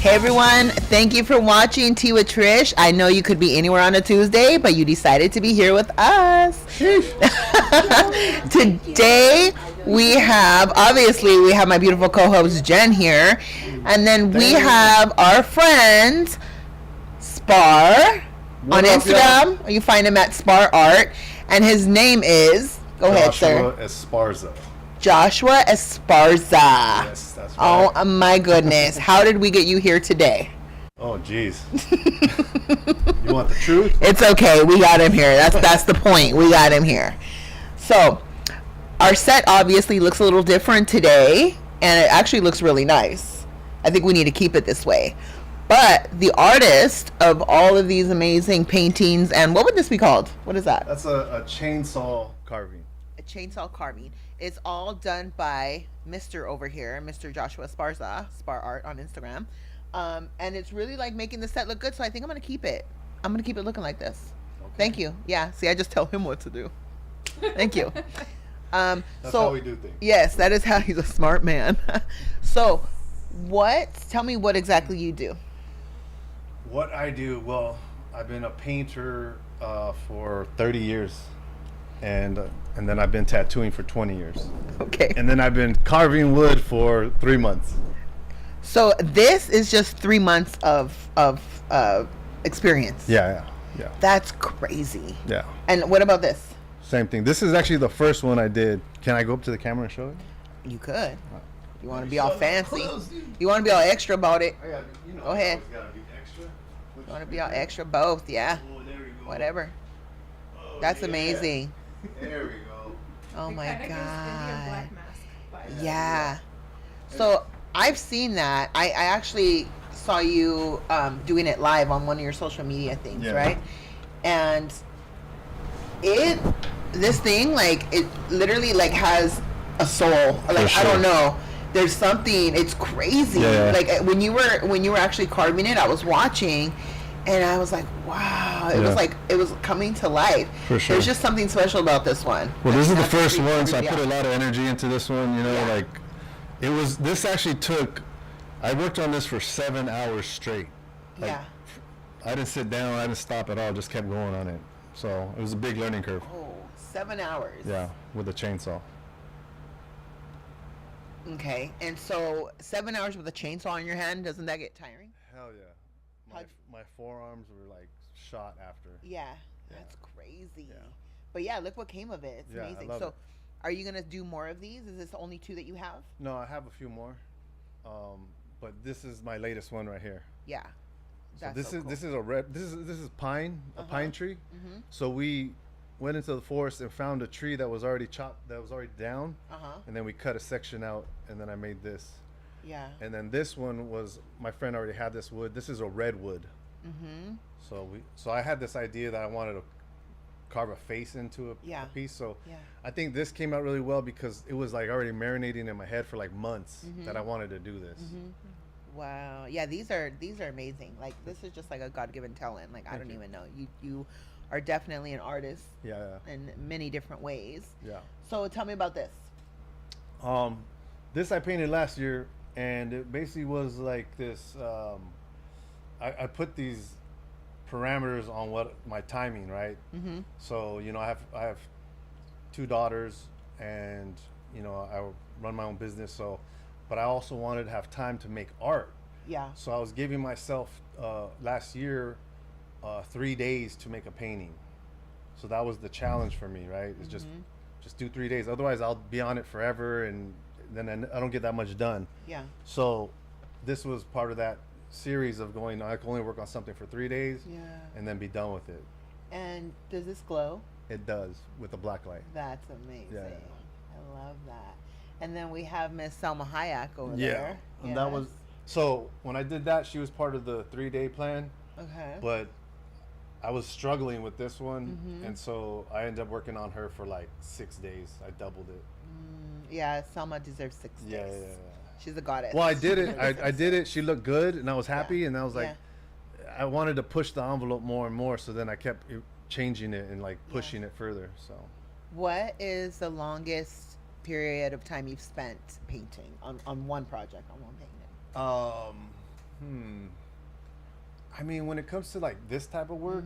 Hey everyone, thank you for watching Tea with Trish. I know you could be anywhere on a Tuesday, but you decided to be here with us. Today obviously we have my beautiful co-host Jen here, and then we have our friend Spar on Instagram. You find him at Spar Art, and his name is, go ahead sir. Joshua Esparza. Yes, that's right. Oh my goodness. How did we get you here today? Oh geez. You want the truth? It's okay. We got him here. That's the point. We got him here. So our set obviously looks a little different today, and it actually looks really nice. I think we need to keep it this way. But the artist of all of these amazing paintings, and what would this be called? What is that? That's a chainsaw carving. A chainsaw carving. It's all done by Mr. over here, Mr. Joshua Esparza, Spar Art on Instagram. And it's really like making the set look good, so I think I'm going to keep it. I'm going to keep it looking like this. Okay. Thank you. Yeah, see, I just tell him what to do. Thank you. That's how we do things. Yes, that is how he's a smart man. So, tell me what exactly you do. What I do, well, I've been a painter for 30 years. And then I've been tattooing for 20 years. Okay. And then I've been carving wood for 3 months. So this is just 3 months of experience. Yeah. That's crazy. Yeah. And what about this? Same thing. This is actually the first one I did. Can I go up to the camera and show it? You could. You want to be all fancy? You want to be all extra about it? Go ahead. You want to be all extra both? Yeah. Oh, there we go. Whatever. Oh, That's amazing. There we go. Oh my God. Black Yeah. So I've seen that. I actually saw you doing it live on one of your social media things, right? And this thing, like, it literally like has a soul. Like, sure. I don't know. There's something. It's crazy. Yeah. Like when you were actually carving it, I was watching. And I was like, wow, it was coming to life. For sure. There's just something special about this one. Well, this is the first one, so I put a lot of energy into this one, like this actually I worked on this for 7 hours straight. Like, I didn't sit down, I didn't stop at all, just kept going on it. So it was a big learning curve. Oh, 7 hours. Yeah, with a chainsaw. Okay, and so 7 hours with a chainsaw in your hand, doesn't that get tiring? Hell yeah. My forearms were like shot after. Yeah, that's crazy. Yeah. But yeah, look what came of it. It's amazing. I love it. Are you gonna do more of these? Is this the only 2 that you have? No, I have a few more. But this is my latest one right here. Yeah. That's so this is a pine, a pine tree. Mm-hmm. So we went into the forest and found a tree that was already chopped, that was already down. And then we cut a section out, and then I made this. Yeah. And then this one was, my friend already had this wood. This is a redwood. Mm-hmm. So I had this idea that I wanted to carve a face into a piece. So I think this came out really well because it was like already marinating in my head for like months that I wanted to do this. Mm-hmm. Wow. Yeah, these are amazing. Like, this is just like a God-given talent. Like, I don't even know. You are definitely an artist. Yeah. In many different ways. Yeah. So tell me about this. This I painted last year, and it basically was like this. I put these parameters on what my timing, right? Mm-hmm. So I have 2 daughters, and I run my own business. So, but I also wanted to have time to make art. Yeah. So I was giving myself last year 3 days to make a painting. So that was the challenge for me, right? It's just do 3 days. Otherwise, I'll be on it forever, and then I don't get that much done. Yeah. So this was part of that series of going, I can only work on something for 3 days and then be done with it. And does this glow? It does, with a black light. That's amazing. Yeah. I love that. And then we have Miss Selma Hayek over there. Yeah. And that was, so when I did that, she was part of the 3-day plan. Okay. But I was struggling with this one, and so I ended up working on her for like 6 days. I doubled it. Yeah, Selma deserves 6 days. Yeah. She's a goddess. Well, I did it. I did it. She looked good, and I was happy, and I was like, I wanted to push the envelope more and more, so then I kept changing it and like pushing it further. So, what is the longest period of time you've spent painting on one project, on one painting? I mean, when it comes to like this type of work,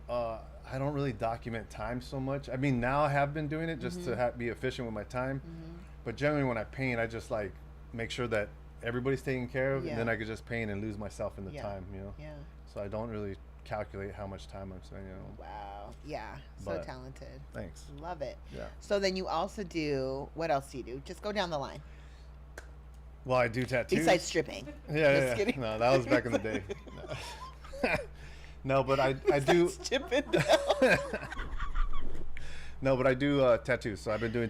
I don't really document time so much. I mean, now I have been doing it just to be efficient with my time. But generally, when I paint, I just like make sure that everybody's taken care of, and then I could just paint and lose myself in the time, you know. Yeah. So I don't really calculate how much time I'm spending. You know? Wow. Yeah. So talented. Thanks. Love it. Yeah. So then you also do, what else do you do? Just go down the line. Well, I do tattoos. Besides stripping. Yeah. Kidding. No, that was back in the day. No, but I do. Stripping. No, but I do tattoos. So I've been doing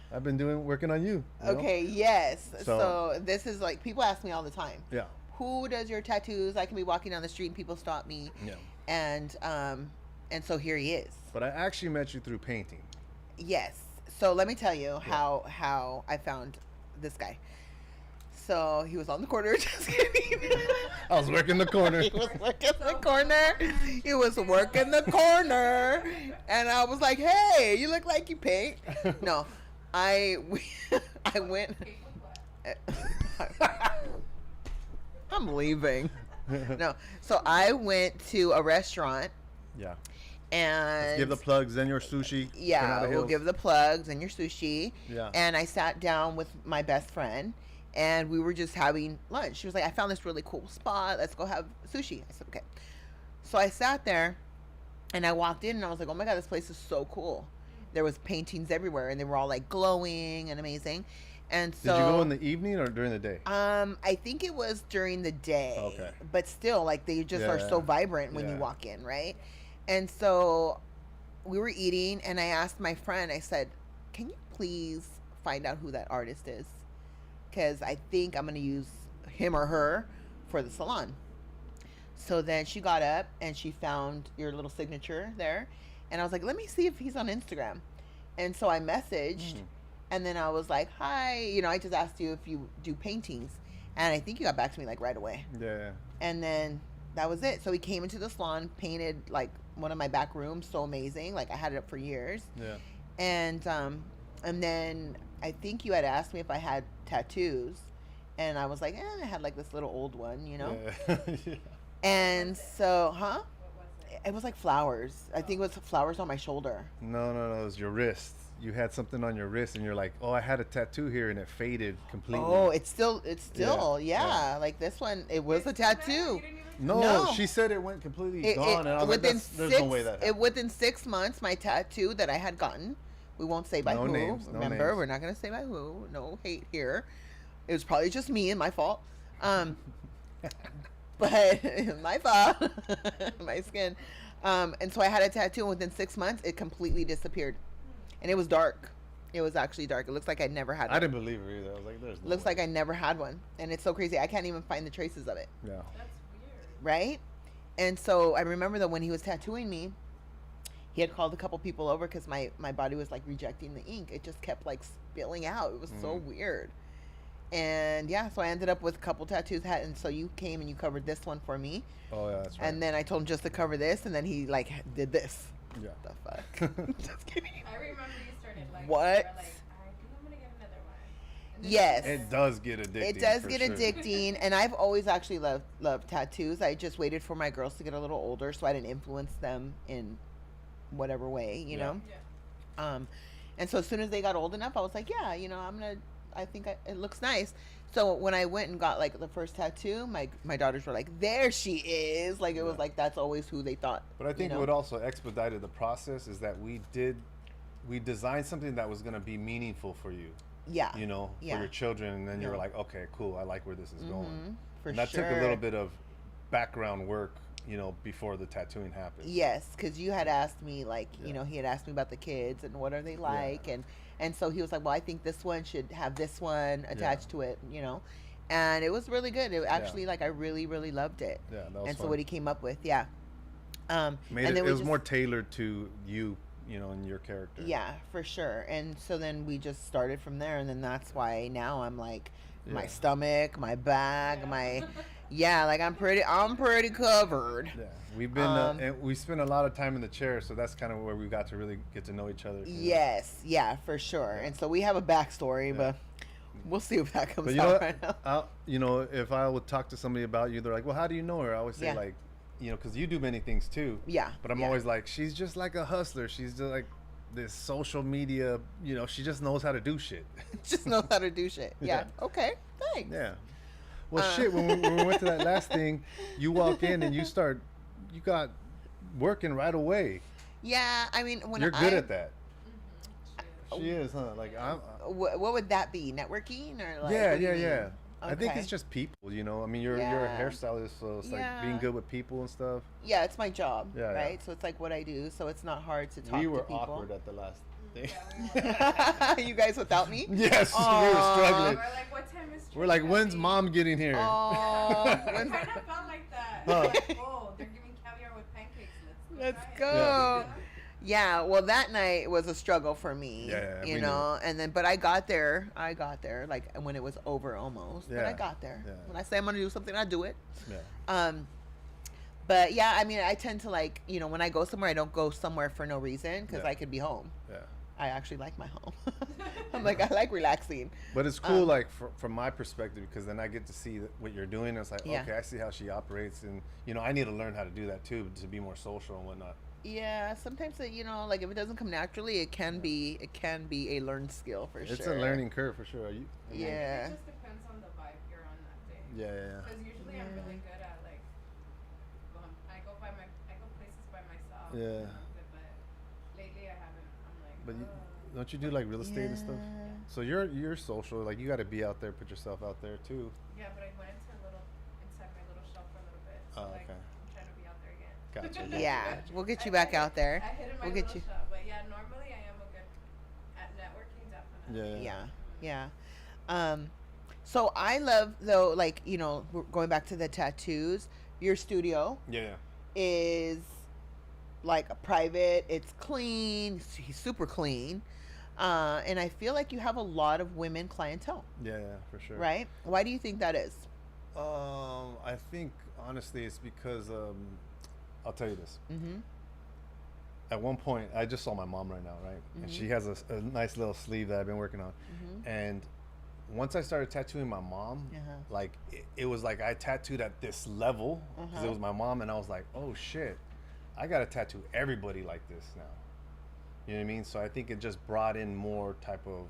I've been working on you. Okay. Know? Yes. So this is like, people ask me all the time. Yeah. Who does your tattoos? I can be walking down the street and people stop me. Yeah. And so here he is. But I actually met you through painting. Yes. So let me tell you how I found this guy. So he was on the corner. Just kidding. I was working the corner. He was working the corner. He was working the corner. And I was like, hey, you look like you paint. No, I went. I'm leaving. No. So I went to a restaurant. Yeah. And let's give the plugs, then your sushi. Yeah, we'll give the plugs and your sushi. Yeah. And I sat down with my best friend, and we were just having lunch. She was like, I found this really cool spot. Let's go have sushi. I said, okay. So I sat there, and I walked in, and I was like, oh my God, this place is so cool. There was paintings everywhere, and they were all like glowing and amazing. And so, did you go in the evening or during the day? I think it was during the day. Okay. But still, like, they just are so vibrant when you walk in, right? And so we were eating, and I asked my friend, I said, can you please find out who that artist is? Because I think I'm going to use him or her for the salon. So then she got up, and she found your little signature there. And I was like, let me see if he's on Instagram. And so I messaged, and then I was like, hi. You know, I just asked you if you do paintings. And I think you got back to me, like, right away. Yeah. And then that was it. So he came into the salon, painted, like, one of my back rooms, so amazing. Like, I had it up for years. Yeah. And then I think you had asked me if I had tattoos, and I was like, I had like this little old one, you know. Yeah. And so, it was like flowers. I think it was flowers on my shoulder. No, it was your wrist. You had something on your wrist, and you're like, oh, I had a tattoo here, and it faded completely. Oh, it's still, yeah. Like this one, it was a tattoo. No, she said it went completely gone, and I was like, there's no way that happened. Within 6 months, my tattoo that I had gotten, we won't say by who. Names, Remember, we're not going to say by who. No hate here. It was probably just me and my fault. But my fault, my skin. And so I had a tattoo, and within 6 months, it completely disappeared. And it was dark. It was actually dark. It looks like I never had one. I didn't believe her either. I was like, there's no looks way. like I never had one. And it's so crazy. I can't even find the traces of it. Yeah. That's weird. Right? And so I remember that when he was tattooing me, he had called a couple people over because my body was like rejecting the ink. It just kept like spilling out. It was so weird. And yeah, so I ended up with a couple tattoos. And so you came and you covered this one for me. Oh, yeah, that's right. And then I told him just to cover this, and then he like did this. Yeah. The fuck? Just kidding. I remember you started like, What? You were like, I think I'm gonna get another one. And then Yes. It does get addicting. It does for get sure. addicting, and I've always actually loved tattoos. I just waited for my girls to get a little older so I didn't influence them in whatever way, you know. Yeah. And so as soon as they got old enough, I was like, yeah, you know, I think it looks nice. So when I went and got like the first tattoo, my daughters were like, there she is. Like it was like that's always who they thought. But I think what also expedited the process is that we designed something that was going to be meaningful for you. Yeah. You know, for your children, and then you were like, okay, cool, I like where this is going. For and that sure. took a little bit of background work, you know, before the tattooing happened. Yes, because you had asked me, like, you know, he had asked me about the kids and what are they like, and so he was like, well, I think this one should have this one attached to it, you know, and it was really good. It actually, like, I really, really loved it. Yeah, that was and fun. so what he came up with, it was more tailored to you, you know, and your character. Yeah, for sure. And so then we just started from there, and then that's why now I'm like, my stomach, my back, my... Yeah, like I'm pretty covered. Yeah, we've been and we spent a lot of time in the chair, so that's kind of where we got to really get to know each other. Yes, yeah, for sure. And so we have a backstory, but We'll see if that comes But you out know, right now. you know, if I would talk to somebody about you, they're like, "Well, how do you know her?" I always say Yeah. like, you know, because you do many things too. Yeah, But I'm yeah. always like, she's just like a hustler. She's just like this social media. You know, she just knows how to do shit. Just know how to do shit. Yeah. Okay. Thanks. Yeah. Well, shit. When we went to that last thing, you walk in and you got working right away. Yeah. I mean, when You're good at that. Mm-hmm. She is, huh? Like I'm. What would that be? Networking or like? Yeah, what do you yeah, mean? yeah. I think Okay. it's just people, you know. I mean, you're a Yeah. hairstylist, so it's like being Yeah. good with people and stuff. Yeah, it's my job, Yeah, right? yeah. So it's like what I do. So it's not hard to talk We to were people. awkward at the last thing. You guys without me? Yes, we were Aw. struggling. We're like, what time is We're like, Trish when's coming? mom getting here? Oh, It kind of felt like that. Huh. Like, oh, they're giving caviar with pancakes. let's try it. go. Yeah. Yeah, well, that night was a struggle for me. Yeah, you we know, and then but I got there. Like when it was over almost. But I Yeah, got there. yeah. When I say I'm gonna do something, I do it. Yeah. But yeah, I mean, I tend to like, you know, when I go somewhere, I don't go somewhere for no reason because Yeah. I could be home. Yeah. I actually like my home. I'm like, I like relaxing. But it's cool, like from my perspective, because then I get to see what you're doing. And it's like, Yeah. okay, I see how she operates, and you know, I need to learn how to do that too, to be more social and whatnot. Yeah, sometimes you know, like if it doesn't come naturally, it can be a learned skill for sure. It's a learning curve for sure. You, Yeah. It just depends on the vibe you're on that day. yeah. Because usually I'm really good at like, I go places by myself. Yeah. But lately I haven't. I'm like, But you, "Ugh." don't you do like real estate and stuff? Yeah. So you're social. Like you got to be out there, put yourself out there too. Yeah, but I went inside my little shop for a little bit. So Oh, like, okay. I'm trying to be out there again. Gotcha. Yeah, we'll get you back out there. I hid in my We'll little get you. shop, but yeah, normally I am a good at networking, definitely. Yeah. So I love though, like, you know, we're going back to the tattoos. Your studio Yeah. is like a private. It's clean. He's super clean. And I feel like you have a lot of women clientele, Yeah, for sure. right? Why do you think that is? I think honestly, it's because I'll tell you this. Mm-hmm. At one point, I just saw my mom right now, right? And she has a nice little sleeve that I've been working on. And once I started tattooing my mom, like it was like I tattooed at this level because it was my mom, and I was like, oh shit, I gotta tattoo everybody like this now. You know what I mean? So I think it just brought in more type of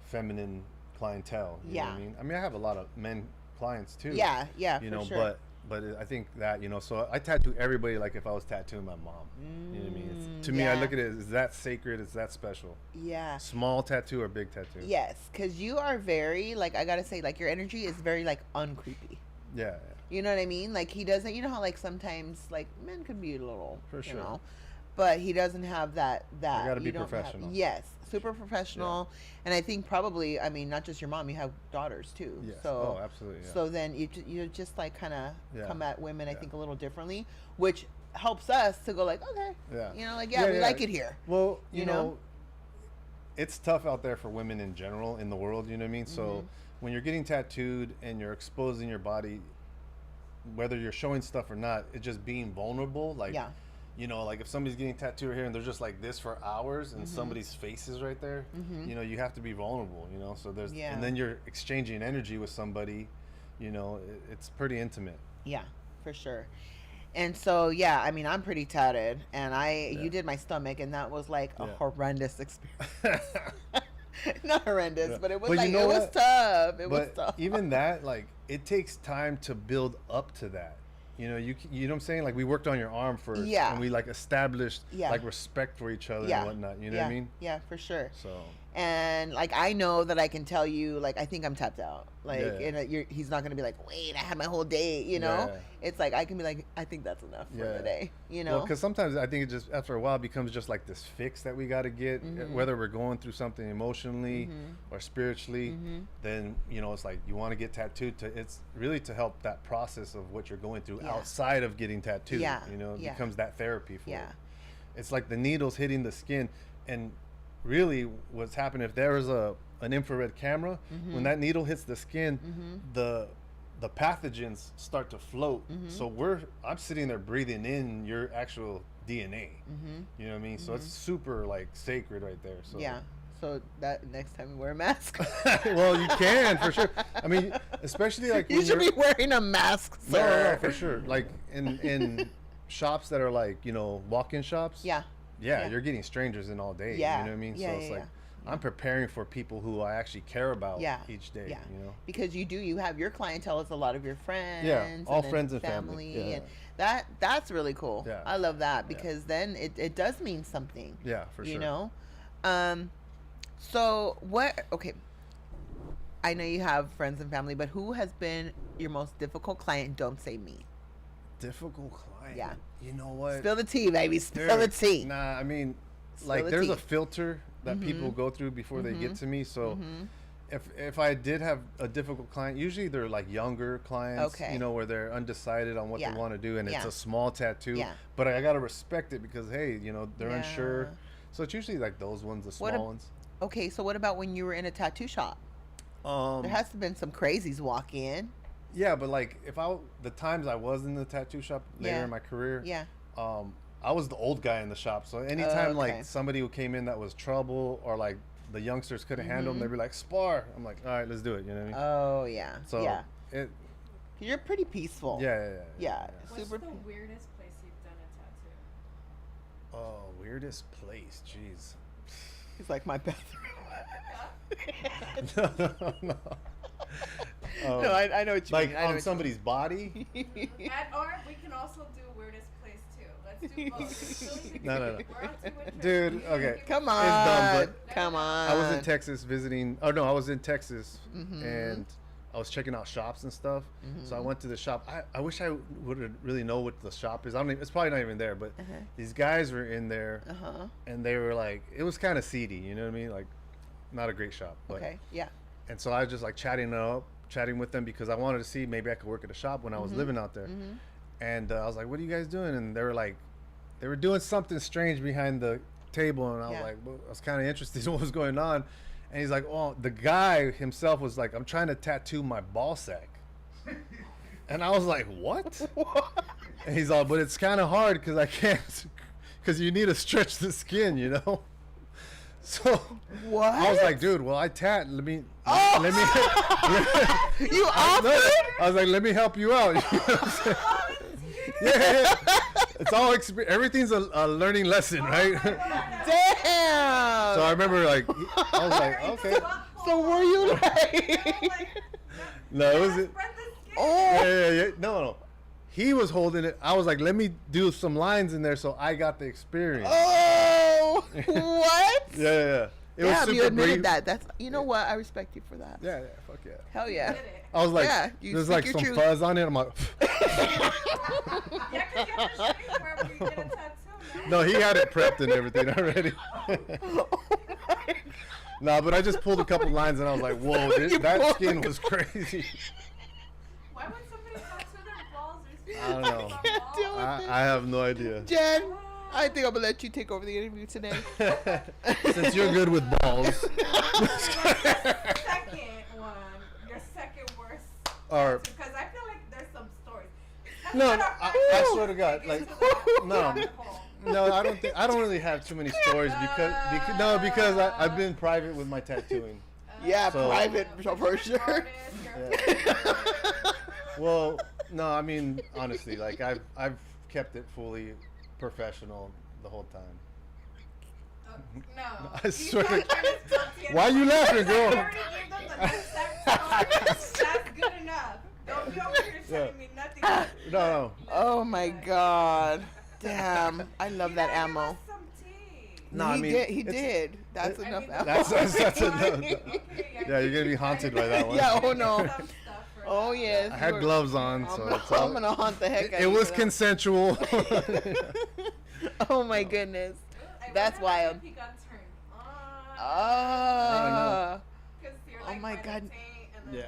feminine clientele. You know what I mean? I mean, I have a lot of men clients too. Yeah, You for know, sure. but I think that, you know, so I tattoo everybody like if I was tattooing my mom. You know what I mean? To me, I yeah. look at it as that sacred, it's that special. Yeah. Small tattoo or big tattoo? Yes, because you are very, like, I gotta say, like, your energy is very, like, uncreepy. Yeah. You know what I mean? Like, he doesn't, you know how, like, sometimes, like, men could be a little, For you sure. know, but he doesn't have that. I gotta you be don't have- professional. yes, super professional. And I think probably, I mean, not just your mom, you have daughters too. Yes. So, Oh, absolutely, yeah. So then you just, like, kind of Yeah. come at women, I Yeah. think, a little differently, which helps us to go, like, okay. Yeah. You know, like, we like it here. Well, you You know, know? it's tough out there for women in general in the world, you know what I mean? Mm-hmm. So when you're getting tattooed and you're exposing your body, whether you're showing stuff or not, it's just being vulnerable. Like, Yeah. you know, like if somebody's getting tattooed here and they're just like this for hours and somebody's face is right there, you know, you have to be vulnerable, you know? So there's, Yeah. and then you're exchanging energy with somebody, you know, it's pretty intimate. Yeah, for sure. And so, yeah, I mean, I'm pretty tatted, and you did my stomach, and that was like a Yeah. horrendous experience. Not horrendous, Yeah. but it was But you like, know it was what? tough. It was But tough. even that, like, it takes time to build up to that. You know, you know what I'm saying? Like, we worked on your arm first, Yeah. and we like established Yeah. like respect for each other Yeah. and whatnot. You know yeah. what I mean? Yeah, for sure. So And like, I know that I can tell you, like, I think I'm tapped out. Like, Yeah. and he's not gonna be like, wait, I had my whole day. You know, Yeah. it's like I can be like, I think that's enough for Yeah. the day. You know, well, because sometimes I think it just after a while becomes just like this fix that we got to get, whether we're going through something emotionally or spiritually. Then you know, it's like you want to get tattooed. It's really to help that process of what you're going through Yeah. outside of getting tattooed. Yeah. You know, it Yeah. becomes that therapy for Yeah. it. It's like the needles hitting the skin, and really what's happening if there is an infrared camera, when that needle hits the skin, the pathogens start to float. So I'm sitting there breathing in your actual DNA. You know what I mean? So it's super like sacred right there. So yeah, So that next time you wear a mask. Well, you can for sure. I mean, especially like You when should you're, be wearing a mask, no, sir. for sure. Like in shops that are like, you know, walk-in shops. Yeah. Yeah, you're getting strangers in all day. Yeah. You know what I mean? Yeah, So it's yeah, like I'm preparing for people who I actually care about each day. Yeah. You know? Because you have your clientele is a lot of your friends. Yeah, all and then friends and family. Yeah. And that's really cool. Yeah. I love that because then it does mean something. Yeah, for sure. You know? So what okay. I know you have friends and family, but who has been your most difficult client? Don't say me. Difficult client. Yeah. You know what? Spill the tea, baby. Spill the tea. Nah, I mean, Spill like the there's tea. a filter that people go through before they get to me. So if I did have a difficult client, usually they're like younger clients, Okay. you know, where they're undecided on what Yeah. they want to do, and it's Yeah. a small tattoo. Yeah. But I gotta respect it because hey, you know, they're Yeah. unsure. So it's usually like those ones, the small ones. Okay, so what about when you were in a tattoo shop? There has to have been some crazies walk in. Yeah, but like the times I was in the tattoo shop later in my career, Yeah. I was the old guy in the shop. So anytime Okay. like somebody who came in that was trouble or like the youngsters couldn't handle them, they'd be like, Spar. I'm like, all right, let's do it. You know what I mean? Oh yeah. So yeah. it, You're pretty peaceful. yeah. Yeah. What's Super. the weirdest place you've done a tattoo? Oh, weirdest place. Jeez. He's like my bathroom. No. No, I know what you Like mean. I know on what somebody's body? Or we can also do weirdest place too. Let's do both. No. We're on to it. Dude, okay. Come on. It's dumb, Come on. I was in Texas visiting. Oh no, I was in Texas and I was checking out shops and stuff. So I went to the shop. I wish I would really know what the shop is. I don't even, it's probably not even there. But these guys were in there, and they were like, it was kind of seedy. You know what I mean? Like, not a great shop. But, Okay. Yeah. And so I was just like chatting with them because I wanted to see maybe I could work at a shop when I was living out there. And I was like, "What are you guys doing?" And they were like, they were doing something strange behind the table, and I was like, well, I was kind of interested in what was going on. And he's like, "Oh," the guy himself was like, "I'm trying to tattoo my ball sack." And I was like, "What?" And he's like, "But it's kind of hard because I can't, because you need to stretch the skin, you know." So What? I was like, "Dude, well, I tat. Let me." You offered? I was like, "Let me help you out." You know what I'm saying? Yeah. It's all everything's a learning lesson, right? Damn. So I remember, like, I was like, okay. So were you like? No, it was. Oh. Yeah. No. He was holding it. I was like, let me do some lines in there, so I got the experience. Oh. What? Yeah. It was Damn, super you admitted brief. that. That's what I respect you for that. Yeah. Fuck yeah. Hell yeah. I was like, Yeah, you there's speak like your some truth. fuzz on it. I'm like, Yeah, because you have to show me wherever you get a tattoo. no, he had it prepped and everything already. No, but I just pulled a couple lines and I was like, whoa, that skin was crazy. Why would somebody tattoo their balls? I don't know. Can't do it. I have no idea. Jen, I think I'm gonna let you take over the interview today. Since you're good with balls. Second one, your second worst. Or Because I feel like there's some stories. no, I swear to God, like no, No. I don't really have too many stories because I've been private with my tattooing. Yeah, So- private for sure. Well, no, I mean honestly, like I've kept it fully professional the whole time. No. I swear to- to Why you laughing, girl? I already gave them the next That's good enough. Don't be over here sending me nothing. No. Oh my god. Damn. I love that ammo. Some tea. No, I mean, He it's- did. That's I enough mean, ammo. That's enough. Okay, Yeah, you're gonna be haunted by that one. Yeah, oh no. Some stuff for Oh that. yes. I had gloves on, so it's all, I'm gonna haunt the heck out it of was you. consensual. Oh my goodness. I That's wonder wild. if he got turned on. Ah. 'Cause you're, Oh like, my by the God. taint and then, Yeah.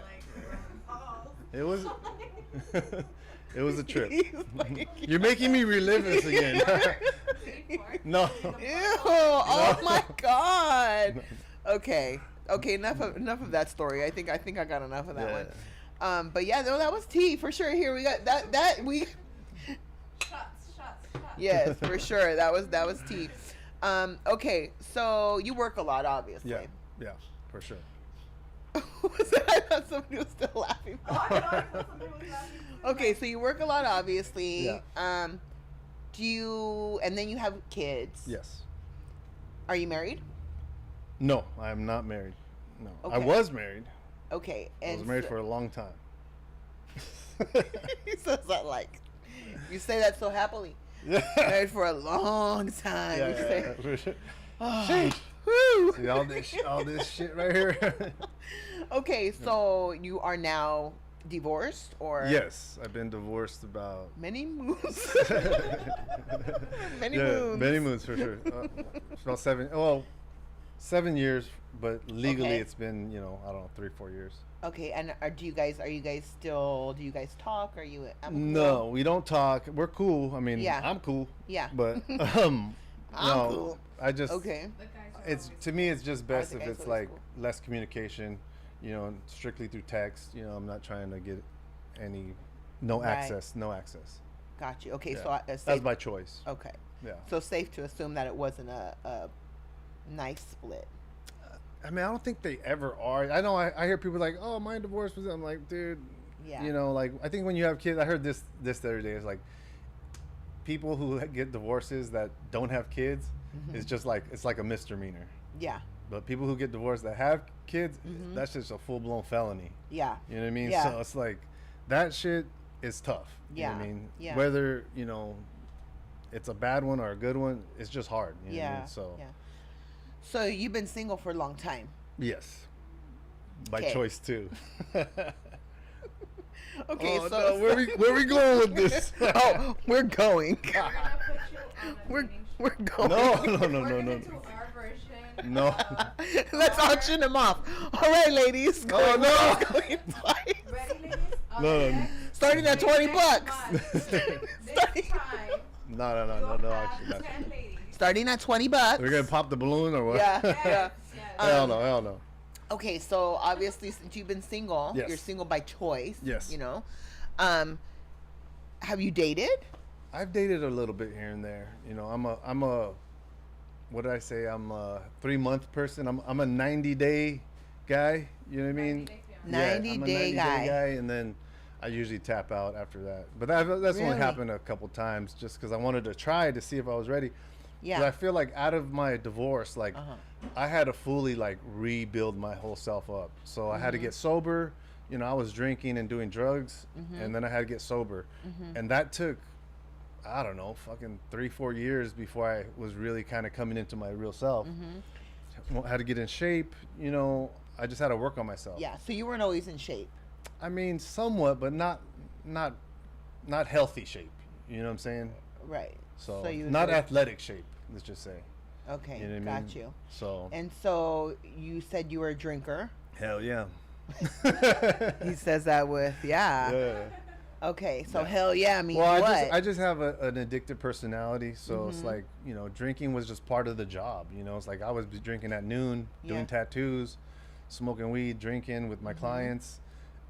like, It was it was a trip. He's like, You're making me relive this again. No. ew. Oh my god. Okay. Enough of that story. I think I got enough of that Yeah. one. But yeah, no, that was tea for sure. Here we got that we. Shots. Yes, for sure. That was tea. Okay, so you work a lot, obviously. Yeah, for sure. Was that? I thought somebody was still laughing. Oh, I thought somebody was laughing too. Okay, so you work a lot, obviously. Yeah. Do you? And then you have kids. Yes. Are you married? No, I am not married. No, I Okay. was married. Okay, I and was married for a long time. He says that like you say that so happily. Yeah. Married for a long time. Yeah, You yeah, say, yeah, for sure. oh, whew. See all this shit right here. Okay, so you are now divorced, or Yes, I've been divorced about many moons. Many yeah, moons. many moons for sure. About 7. Well, 7 years, but legally Okay. it's been I don't know 3-4 years. Okay, and are you guys still? Do you guys talk? Are you? No, we don't talk. We're cool. I mean, Yeah. I'm cool. Yeah. But I'm no, cool. I just Okay. The guys are It's always to me it's just best the if guys it's always like cool? less communication, strictly through text. I'm not trying to get any no Right. access. Got you. Okay, Yeah. so That's my choice. Okay. Yeah. So safe to assume that it wasn't a nice split. I mean, I don't think they ever are. I know I hear people like, "Oh, my divorce was." I'm like, dude, Yeah. like I think when you have kids, I heard this the other day. It's like people who get divorces that don't have kids, it's just like it's like a misdemeanor. Yeah. But people who get divorced that have kids, that's just a full blown felony. Yeah. You know what I mean? Yeah. So it's like that shit is tough. You know what I Yeah. mean? Yeah. Whether, it's a bad one or a good one, it's just hard. You know what I Yeah. mean? So Yeah. So you've been single for a long time. yes. By Okay. choice too. Okay, Oh, so no, where we going with this? oh, we're going. We're gonna put you on a We're dating show. we're going. no. We're gonna do our version. No. Let's auction them off. All right, ladies. No, Going no. once, going twice. Ready, ladies? On No, the no. next- Starting at 20 bucks. This time, No, you'll no, have actually, 10 ladies. Starting at 20 bucks. We're gonna pop the balloon or what? Yeah. Yes, Yeah. yes. Hell no. Okay, so obviously since you've been single, Yes. you're single by choice. Yes. Have you dated? I've dated a little bit here and there. I'm a what did I say? I'm a 3-month person. I'm a 90-day guy. You know what I mean? 90 day I'm a 90-day guy. and then I usually tap out after that. But that's only Really? happened a couple times, just because I wanted to try to see if I was ready. 'Cause Yeah. I feel like out of my divorce, like Uh-huh. I had to fully like rebuild my whole self up. So I had to Mm-hmm. get sober. I was drinking and doing drugs, Mm-hmm. and then I had to get sober, and that took, I don't know, fucking 3-4 years before I was really kind of coming into my real self. Mm-hmm. Had to get in shape. I just had to work on myself. Yeah, so you weren't always in shape. I mean, somewhat, but not healthy shape. You know what I'm saying? Right. So, you not enjoy- athletic shape. Let's just say. Okay, You know what I mean? got you. So And so you said you were a drinker. hell yeah. He says that with Yeah. Okay, so Yeah. hell yeah means Well, what? I just have an addictive personality, so it's like drinking was just part of the job. It's like I was drinking at noon, doing Yeah. tattoos, smoking weed, drinking with my clients,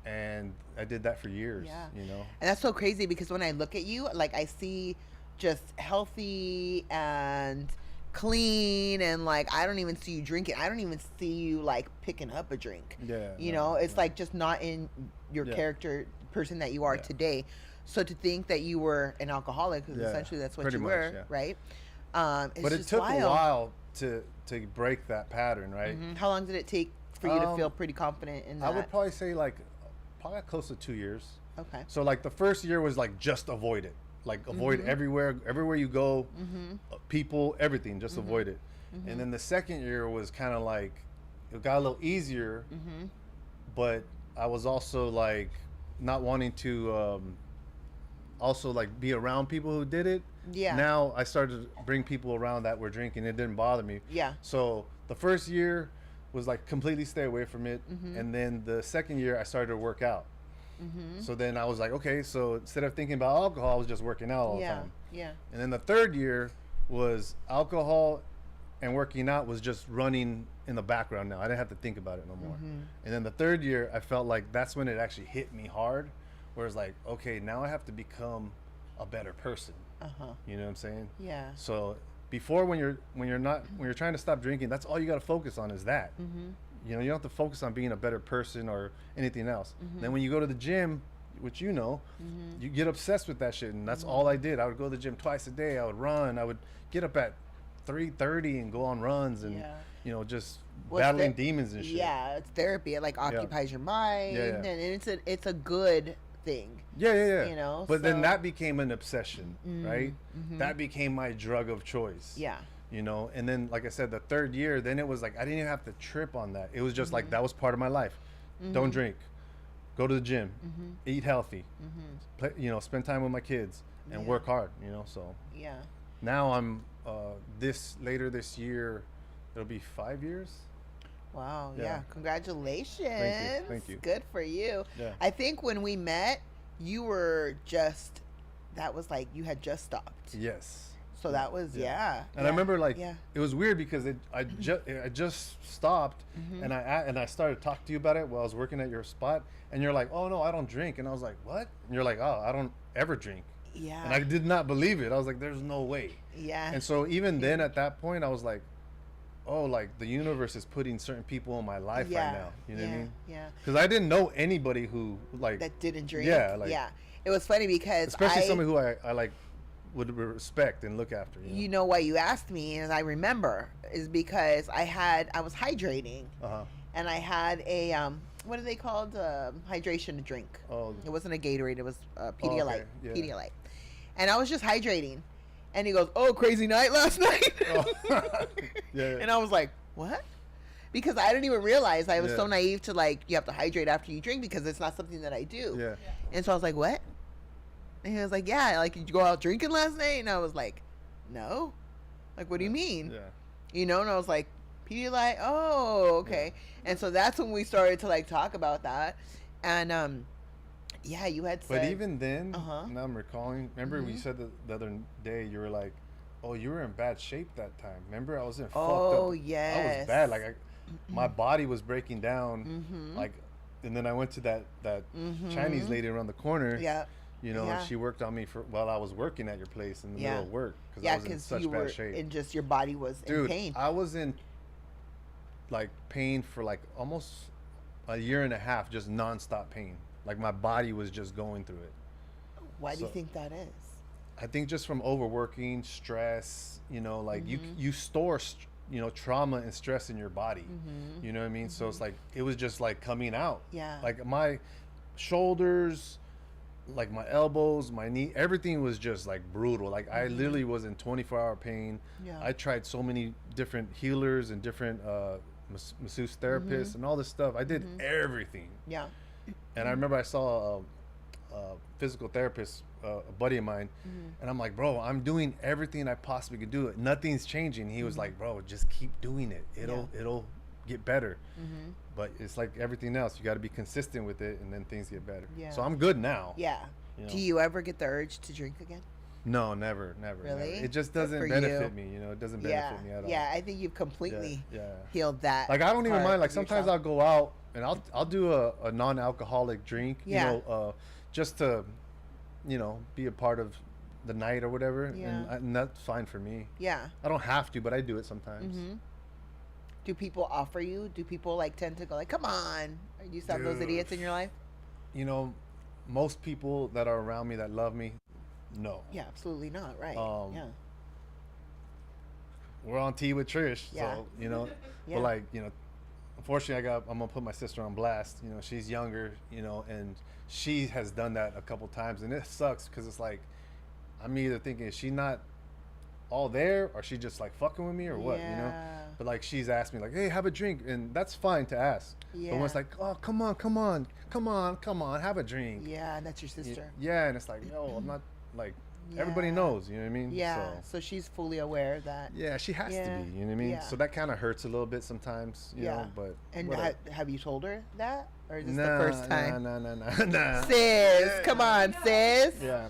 and I did that for years. Yeah. You And that's so crazy because when I look at you, like I see just healthy and clean, and like I don't even see you drinking. I don't even see you like picking up a drink. Yeah, You no, know, it's no. like just not in your Yeah. character person that you are Yeah. today. So to think that you were an alcoholic, because Yeah, essentially that's what pretty you much, were, yeah. right? It's But it just took wild. a while to break that pattern, right? Mhm. How long did it take for you to Um, feel pretty confident in that? I would probably say probably close to 2 years. Okay. So like the first year was like just avoid it, like avoid everywhere you go, people, everything, just avoid it. And then the second year was kind of like it got a little easier, but I was also like not wanting to also like be around people who did it. Yeah. Now I started to bring people around that were drinking. It didn't bother me. Yeah. So the first year was like completely stay away from it, and then the second year I started to work out. So then I was like, okay, so instead of thinking about alcohol, I was just working out all the Yeah. time. Yeah. And then the third year was alcohol and working out was just running in the background now. I didn't have to think about it no more. And then the third year, I felt like that's when it actually hit me hard, where it's like, okay, now I have to become a better person. Uh-huh. You know what I'm saying? Yeah. So before when you're trying to stop drinking, that's all you got to focus on is that. You know, you don't have to focus on being a better person or anything else. Then when you go to the gym, which you know, you get obsessed with that shit, and that's all I did. I would go to the gym twice a day. I would run. I would get up at 3:30 and go on runs and you know, just battling demons and shit. Yeah, it's therapy. It like occupies your mind, and it's a good thing. Yeah. You know, but then that became an obsession, right? That became my drug of choice. Yeah. You know, and then like I said, the third year, then it was like I didn't even have to trip on that. It was just like that was part of my life. Don't drink, go to the gym, eat healthy, play, you know, spend time with my kids, and work hard. You know, so now I'm later this year, it'll be 5 years. Wow. Yeah. Congratulations. Thank you. Good for you. Yeah. I think when we met, you were just, that was like you had just stopped. Yes. So that was And I remember like it was weird because I just stopped and I started to talk to you about it while I was working at your spot, and you're like, oh no, I don't drink, and I was like, what? And you're like, oh, I don't ever drink. Yeah. And I did not believe it. I was like, there's no way. Yeah. And so even then at that point I was like, oh, like the universe is putting certain people in my life right now. You know what I mean? Yeah. Because I didn't know anybody who like that didn't drink. Yeah. Like, it was funny because especially somebody who I like would respect and look after. You know why you asked me, and I remember, is because I was hydrating, and I had a what are they called? Hydration drink. Oh. It wasn't a Gatorade. It was Pedialyte. Okay. Yeah. Pedialyte. And I was just hydrating, and he goes, "Oh, crazy night last night." Yeah. And I was like, "What?" Because I didn't even realize I was so naive to like you have to hydrate after you drink because it's not something that I do. Yeah. And so I was like, "What?" And he was like, "Yeah, like did you go out drinking last night?" And I was like, "No." Like, what do you mean? Yeah. You know, and I was like, Pedialyte, oh, okay. Yeah. And so that's when we started to like talk about that. And you had said. But even then, now I'm recalling, remember we said the other day, you were like, oh, you were in bad shape that time. Remember, I was in fucked up. Oh, yes. I was bad. Like, my body was breaking down. Like, and then I went to that Chinese lady around the corner. Yeah. You know, and she worked on me while I was working at your place in the middle of work because I was in such bad shape. And just your body was in pain. I was in like pain for like almost a year and a half, just nonstop pain. Like my body was just going through it. Why do you think that is? I think just from overworking, stress. You know, like you store trauma and stress in your body. You know what I mean? So it's like it was just like coming out. Yeah. Like my shoulders, like my elbows, my knee, everything was just like brutal. Like I literally was in 24-hour pain. Yeah. I tried so many different healers and different masseuse therapists and all this stuff. I did everything. Yeah. And I remember I saw a physical therapist, a buddy of mine, and I'm like, bro, I'm doing everything I possibly could do. Nothing's changing. He was like, bro, just keep doing it. It'll get better. But it's like everything else. You got to be consistent with it, and then things get better. Yeah. So I'm good now. Yeah. You know? Do you ever get the urge to drink again? No, never. Really? Never. It just doesn't benefit me. You know, it doesn't benefit me at all. Yeah, I think you've completely healed that. Like I don't even mind. Like sometimes I'll go out and I'll do a non-alcoholic drink. Yeah. You know, just to, you know, be a part of the night or whatever. Yeah. And that's fine for me. Yeah. I don't have to, but I do it sometimes. Do people offer you? Do people like tend to go like, come on? Or you have those idiots in your life? You know, most people that are around me that love me, no. Yeah, absolutely not. Right. We're on T with Trish, so you know. But like, you know, unfortunately, I'm gonna put my sister on blast. You know, she's younger, you know, and she has done that a couple times, and it sucks because it's like I'm either thinking is she not all there or she just like fucking with me or what, you know. But like she's asked me like, hey, have a drink, and that's fine to ask. But when it's like, oh, come on, have a drink. Yeah, and that's your sister. Yeah, and it's like, no, I'm not like. Everybody knows, you know what I mean? Yeah. So she's fully aware of that. Yeah, she has to be, you know what I mean? Yeah. So that kind of hurts a little bit sometimes, you know, but. And have you told her that? Or is this the first time? Nah. Sis, come on, sis. Yeah.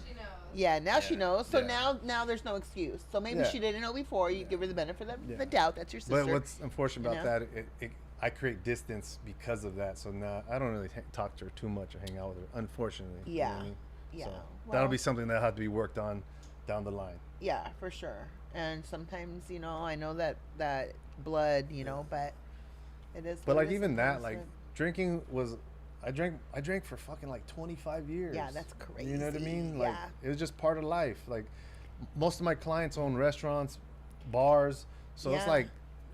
Yeah, now she knows. So now there's no excuse. So maybe she didn't know before. You give her the benefit of the doubt. That's your sister. But what's unfortunate about that, I create distance because of that. So now I don't really talk to her too much or hang out with her, unfortunately. Yeah. You know what I mean? Yeah. So that'll be something that'll have to be worked on down the line. Yeah, for sure. And sometimes, you know, I know that blood, you know, but it is. But what like it is even that, sometimes, like but- drinking was, I drank for fucking like 25 years. Yeah, that's crazy. You know what I mean? Like Yeah. it was just part of life. Like most of my clients own restaurants, bars, so it's Yeah. like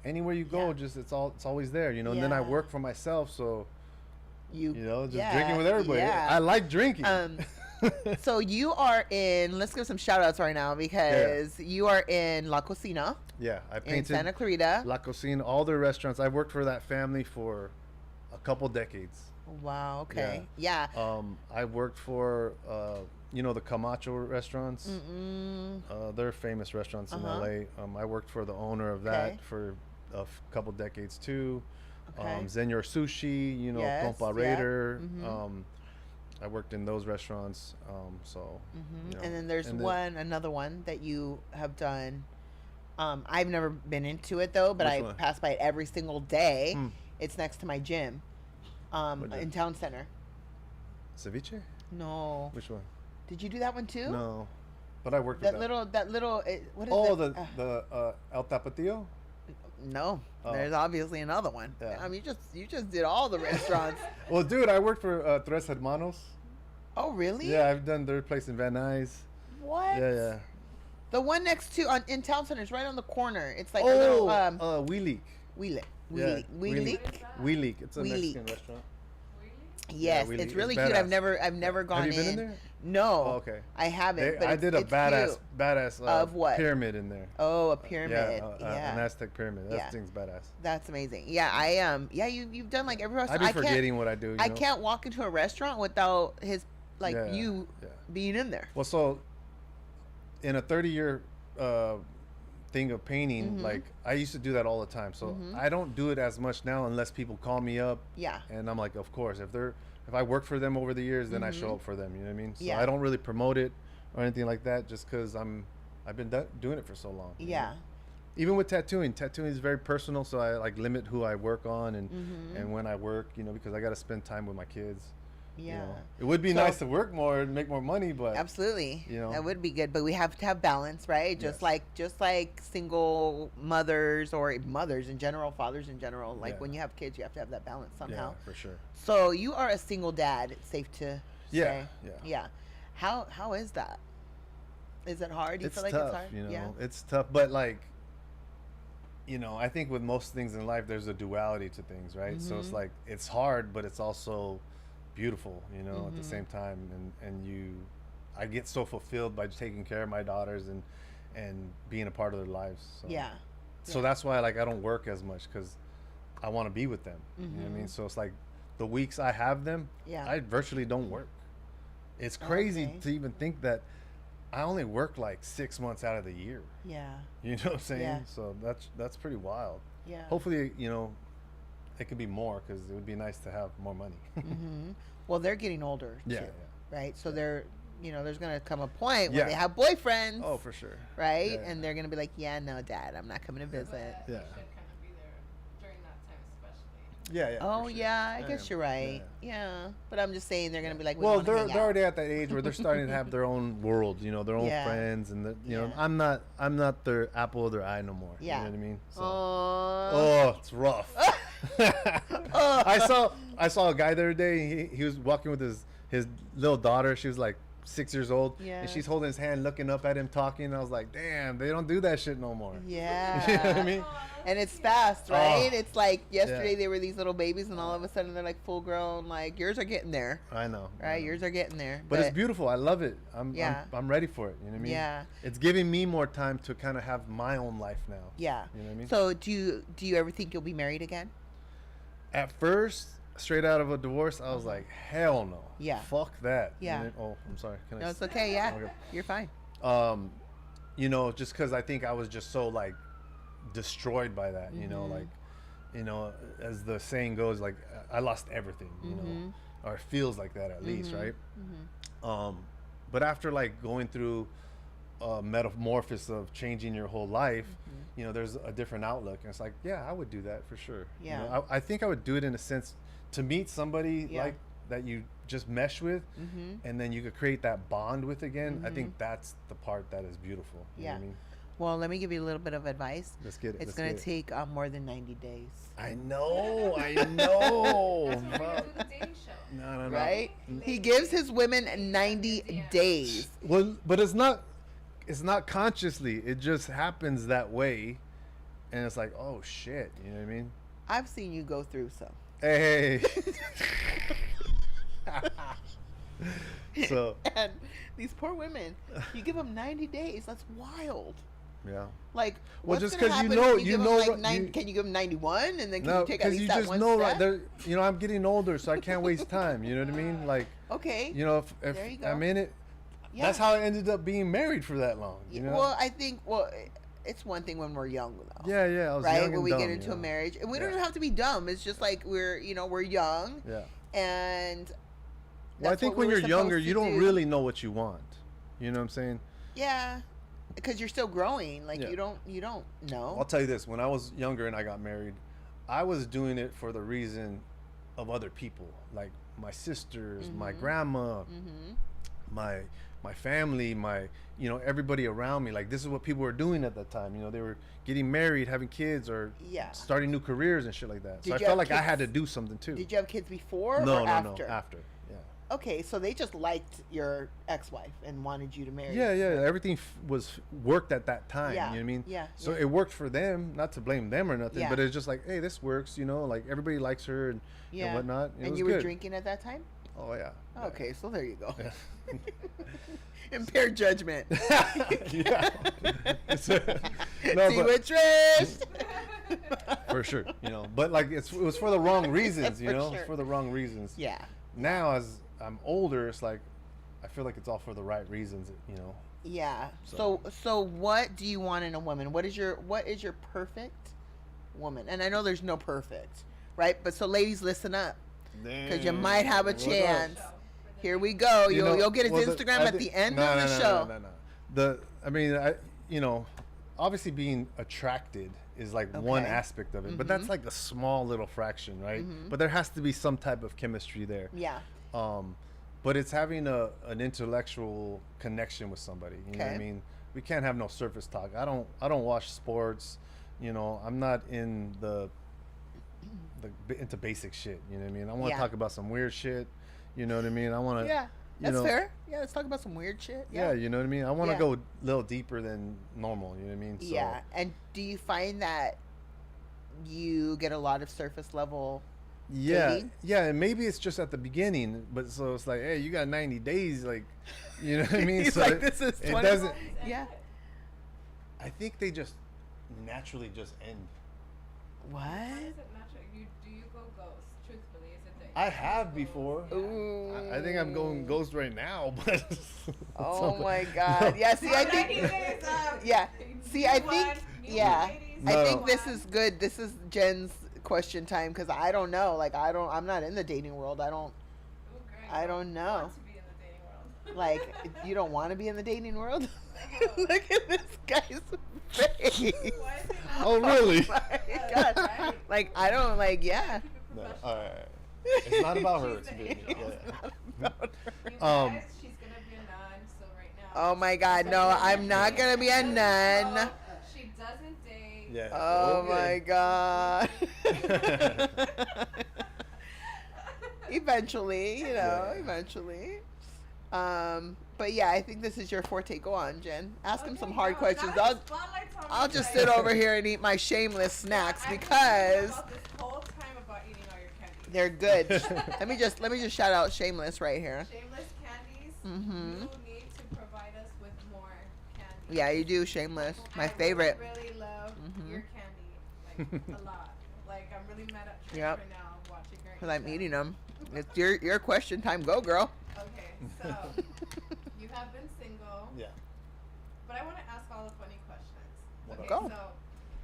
anywhere you go, Yeah. just it's always there, you know. And then I Yeah. work for myself, so you know, just yeah, drinking with everybody. yeah. I like drinking. So you are in. Let's give some shout outs right now because you are in La Cocina yeah, I in painted Santa Clarita. La Cocina, all their restaurants. I worked for that family for a couple decades. Wow. Okay. Yeah. I worked for, you know, the Camacho restaurants. They're famous restaurants in LA. I worked for the owner of that Okay. for a couple decades too. Okay. Senor Sushi, you know, Yes, Compa yeah. Raider. I worked in those restaurants. So, you know, And then there's another one that you have done. I've never been into it though, but Which I one? pass by it every single day. It's next to my gym, What gym? in Town Center. Ceviche? No, Which one? did you do that one too? No, but I worked That with little, what is Oh, it? the El Tapatio. No, Oh. there's obviously another one. Yeah. I mean, you just did all the restaurants. Well, dude, I worked for Tres Hermanos. Oh, really? Yeah, I've done their place in Van Nuys. What? Yeah. The one next to in Town Center is right on the corner. It's like a Oh, little Wheelik. Wheelik. Yeah, Wheelik. Wheelik. It's a Wheelik. Mexican restaurant. Really? Yes, Wheelik. it's It's really cute. badass. I've never gone Have you in. been in there? No. Oh, okay. I haven't. But I did a it's badass cute. Of what? pyramid in there. Oh, a pyramid. Yeah, an Aztec pyramid. That Yeah. thing's badass. That's amazing. Yeah, you've done like every I restaurant. be I can't forgetting what I do. I can't walk into a restaurant without his Yeah, you yeah. being in there. Well, so in a 30-year thing of painting, like I used to do that all the time. So I don't do it as much now unless people call me up. Yeah. And I'm like, of course, if I worked for them over the years, then I show up for them. You know what I mean? So Yeah. I don't really promote it or anything like that, just because I've been doing it for so long. you know? Yeah. Even with tattooing is very personal, so I like limit who I work on and when I work, you know, because I got to spend time with my kids. you Yeah. know. It would be So- nice to work more and make more money, but Absolutely. You know. That would be good, but we have to have balance, right? Yes. Just like single mothers or mothers in general, fathers in general. Like Yeah. when you have kids, you have to have that balance somehow. yeah, for sure. So you are a single dad, it's safe to Yeah, say. yeah. Yeah. How is that? Is it hard? Do you It's feel like tough, it's hard? you know. Yeah. It's tough, but like, you know, I think with most things in life, there's a duality to things, right? So Mm-hmm. it's like it's hard, but it's also beautiful, you know, at the Mm-hmm. same time. I get so fulfilled by taking care of my daughters and being a part of their lives. So. Yeah. So that's why like I don't work as much because I want to be with them. You know what I mean? So it's like the weeks I have them, Yeah. I virtually don't work. It's crazy Okay. to even think that I only work like 6 months out of the year. Yeah. You know what I'm saying? Yeah. So that's pretty wild. Yeah. Hopefully, you know, it could be more because it would be nice to have more money. Mm-hmm. Well, they're getting older too, Yeah, right? So they're, there's gonna come a point where Yeah. they have boyfriends, Oh, for sure. right? Yeah. And they're gonna be like, "Yeah, no, Dad, I'm not coming to visit." But Yeah. you should kind of be there during that time, especially. Yeah, yeah. Oh for sure. yeah, I guess you're right. Yeah. But I'm just saying they're gonna be like, we Well, wanna they're hang they're out. already at that age where they're starting to have their own world, you know, their own Yeah. friends, and you know, Yeah. I'm not their apple of their eye no more. Yeah. You know what I mean? So, Aw. oh, it's rough. I saw a guy the other day. He was walking with his little daughter. She was like 6 years old, Yeah. and she's holding his hand, looking up at him, talking. And I was like, damn, they don't do that shit no more. Yeah. You know what I mean? And it's fast, right? Oh. It's like yesterday Yeah. they were these little babies, and all of a sudden they're like full grown. Like yours are getting there, I know. I right? know. Yours are getting there. But it's beautiful. I love it. Yeah. I'm ready for it. You know what I mean? Yeah. It's giving me more time to kind of have my own life now. Yeah. You know what I mean? So do you ever think you'll be married again? At first, straight out of a divorce, I was like, hell no. Yeah. Fuck that. Yeah. And then- oh, I'm sorry. Can I? No, it's okay. Yeah, Okay. you're fine. You know, just because I think I was just so like destroyed by that. You Mm-hmm. know, like, you know, as the saying goes, like I lost everything. You Mm-hmm. know, or it feels like that at least, right? But after like going through a metamorphosis of changing your whole life, Mm-hmm. you know, there's a different outlook, and it's like, yeah, I would do that for sure. You Yeah. know, I think I would do it in a sense to meet somebody Yeah. like that you just mesh with, and then you could create that bond with again. I think that's the part that is beautiful. You know Yeah. what I mean? Well, let me give you a little bit of advice. Let's get it. It's let's going get to it. take more than 90 days. I know. I know. That's why we're gonna do the dating show. No. Right? He gives his women 90 days. Well, but it's not consciously. It just happens that way, and it's like, oh shit. You know what I mean? I've seen you go through some. Hey. So. And these poor women, you give them 90 days. That's wild. Yeah. Like, Well, what's just gonna 'cause you happen know- if you give 'em, know like, what- you- can you give them 91 and then can No, you take at because least you that just one know, step? right? There, you know, I'm getting older, so I can't waste time. You know what I mean? Like, Okay. you know, if There you go. I'm in it, Yeah. that's how I ended up being married for that long. You know? Well, I think, it's one thing when we're young, though. yeah. I was Right? young When and we dumb, get into you a know? marriage. And we don't Yeah. even have to be dumb. It's just like we're young. Yeah. And Well, I that's think what when we were you're younger, supposed you to don't do. really know what you want. You know what I'm saying? Yeah. Because you're still growing. Like, Yeah. you don't know. I'll tell you this: when I was younger and I got married, I was doing it for the reason of other people, like my sisters, my grandma, my family, everybody around me. Like, this is what people were doing at that time. You know, they were getting married, having kids, or Yeah. starting new careers and shit like that. So Did I you felt have like I had to kids? do something too. Did you have kids before No, or after? after. Yeah. Okay, so they just liked your ex-wife and wanted you to marry. Yeah. Everything was worked at that time. Yeah, You know what I mean? yeah, So yeah. it worked for them. Not to blame them or nothing, Yeah. but it's just like, hey, this works. You know, like everybody likes her and whatnot. It And was you were good. drinking at that time? Oh yeah. Okay, so there you go. Impaired judgment. Yeah. No, See but with Trish. for sure. You know, but like it was for the wrong reasons. You For know, sure. it's for the wrong reasons. Yeah. Now as I'm older, it's like I feel like it's all for the right reasons. You know. Yeah. So what do you want in a woman? What is your perfect woman? And I know there's no perfect, right? But so ladies, listen up, because you might have a chance. Here we go. You'll get his Instagram at the end of the show. No. Obviously being attracted is like one Okay. aspect of it, but that's like a small little fraction, right? But there has to be some type of chemistry there. Yeah. But it's having an intellectual connection with somebody. You know what I Okay. mean? We can't have no surface talk. I don't watch sports. You know, I'm not in into basic shit. You know what I mean? I want to Yeah. talk about some weird shit. You know what I mean? I want to. Yeah. you That's know, fair. Yeah. Let's talk about some weird shit. Yeah, you know what I mean? I want to Yeah. go a little deeper than normal. You know what I mean? So, Yeah. And do you find that you get a lot of surface level? Dating? Yeah, and maybe it's just at the beginning, but so it's like, hey, you got 90 days, like, you know what I mean? He's So like, this is it 20 doesn't. Yeah. I think they just naturally just end. What? How is it natural? Do you go ghost? Truthfully, is it that I you have go before. ghost? Ooh. I think I'm going ghost right now, but. Oh my God. Yeah. See, I think. Yeah. See, I think. Yeah. I No. think this is good. This is Jen's question time because I don't know. Like I'm not in the dating world. I don't know. Want to be in the dating world. Like you don't want to be in the dating world. Look at this guy's face. Why is it Oh, really? My God. Right. Like I don't like. Yeah. No, all right. It's not about her. She's It's the me. angel. Yeah. You Um, guys, she's gonna be a nun, so right now. Oh my God. No, I'm not gonna be a nun. She doesn't date. Yeah. Oh Okay. my God. Eventually, Yeah. eventually. But yeah, I think this is your forte. Go on, Jen. Ask him Okay, some hard no, questions. now the spotlight's on I'll you just guys. sit over here and eat my shameless snacks I've been because thinking about this whole time about eating all your candies. they're good. let me just shout out Shameless right here. Shameless candies. Mhm. You need to provide us with more candy. Yeah, you do Shameless. My I favorite. really love Mhm. your candy, like a lot. Like I'm really mad at Trish Yep. right now watching her. Because I'm eat eating them. It's your question time. Go, girl. Okay, so you have been single, Yeah. but I want to ask all the funny questions. What Okay, Go. so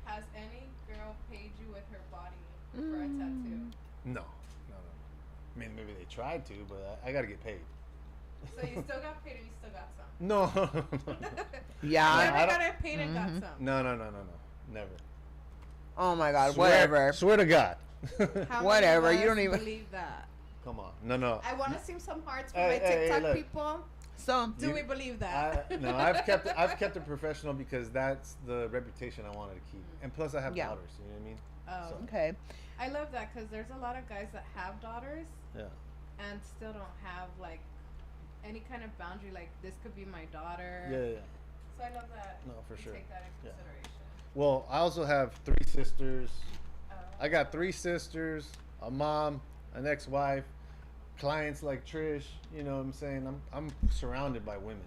has any girl paid you with her body for a Mm. tattoo? No. I mean, maybe they tried to, but I got to get paid. So you still got paid or you still got some? No. Yeah. I I never don't- got paid and got some. No. Never. Oh my God. Swear- Whatever. Swear to God. How Whatever, many of you don't us even- believe that. Come on. No. I want to see some hearts for Hey, my hey, TikTok look. people. So Do we believe that? No, I've kept it professional because that's the reputation I wanted to keep, and plus I have Yeah. daughters. You know what I mean? Oh, So, okay. I love that because there's a lot of guys that have daughters yeah. and still don't have like any kind of boundary. Like this could be my daughter. Yeah. So I love that. No, for you sure. Take that in Yeah. consideration. Well, I also have 3 sisters. Oh. I got 3 sisters, a mom, an ex-wife, clients like Trish. You know what I'm saying? I'm surrounded by women.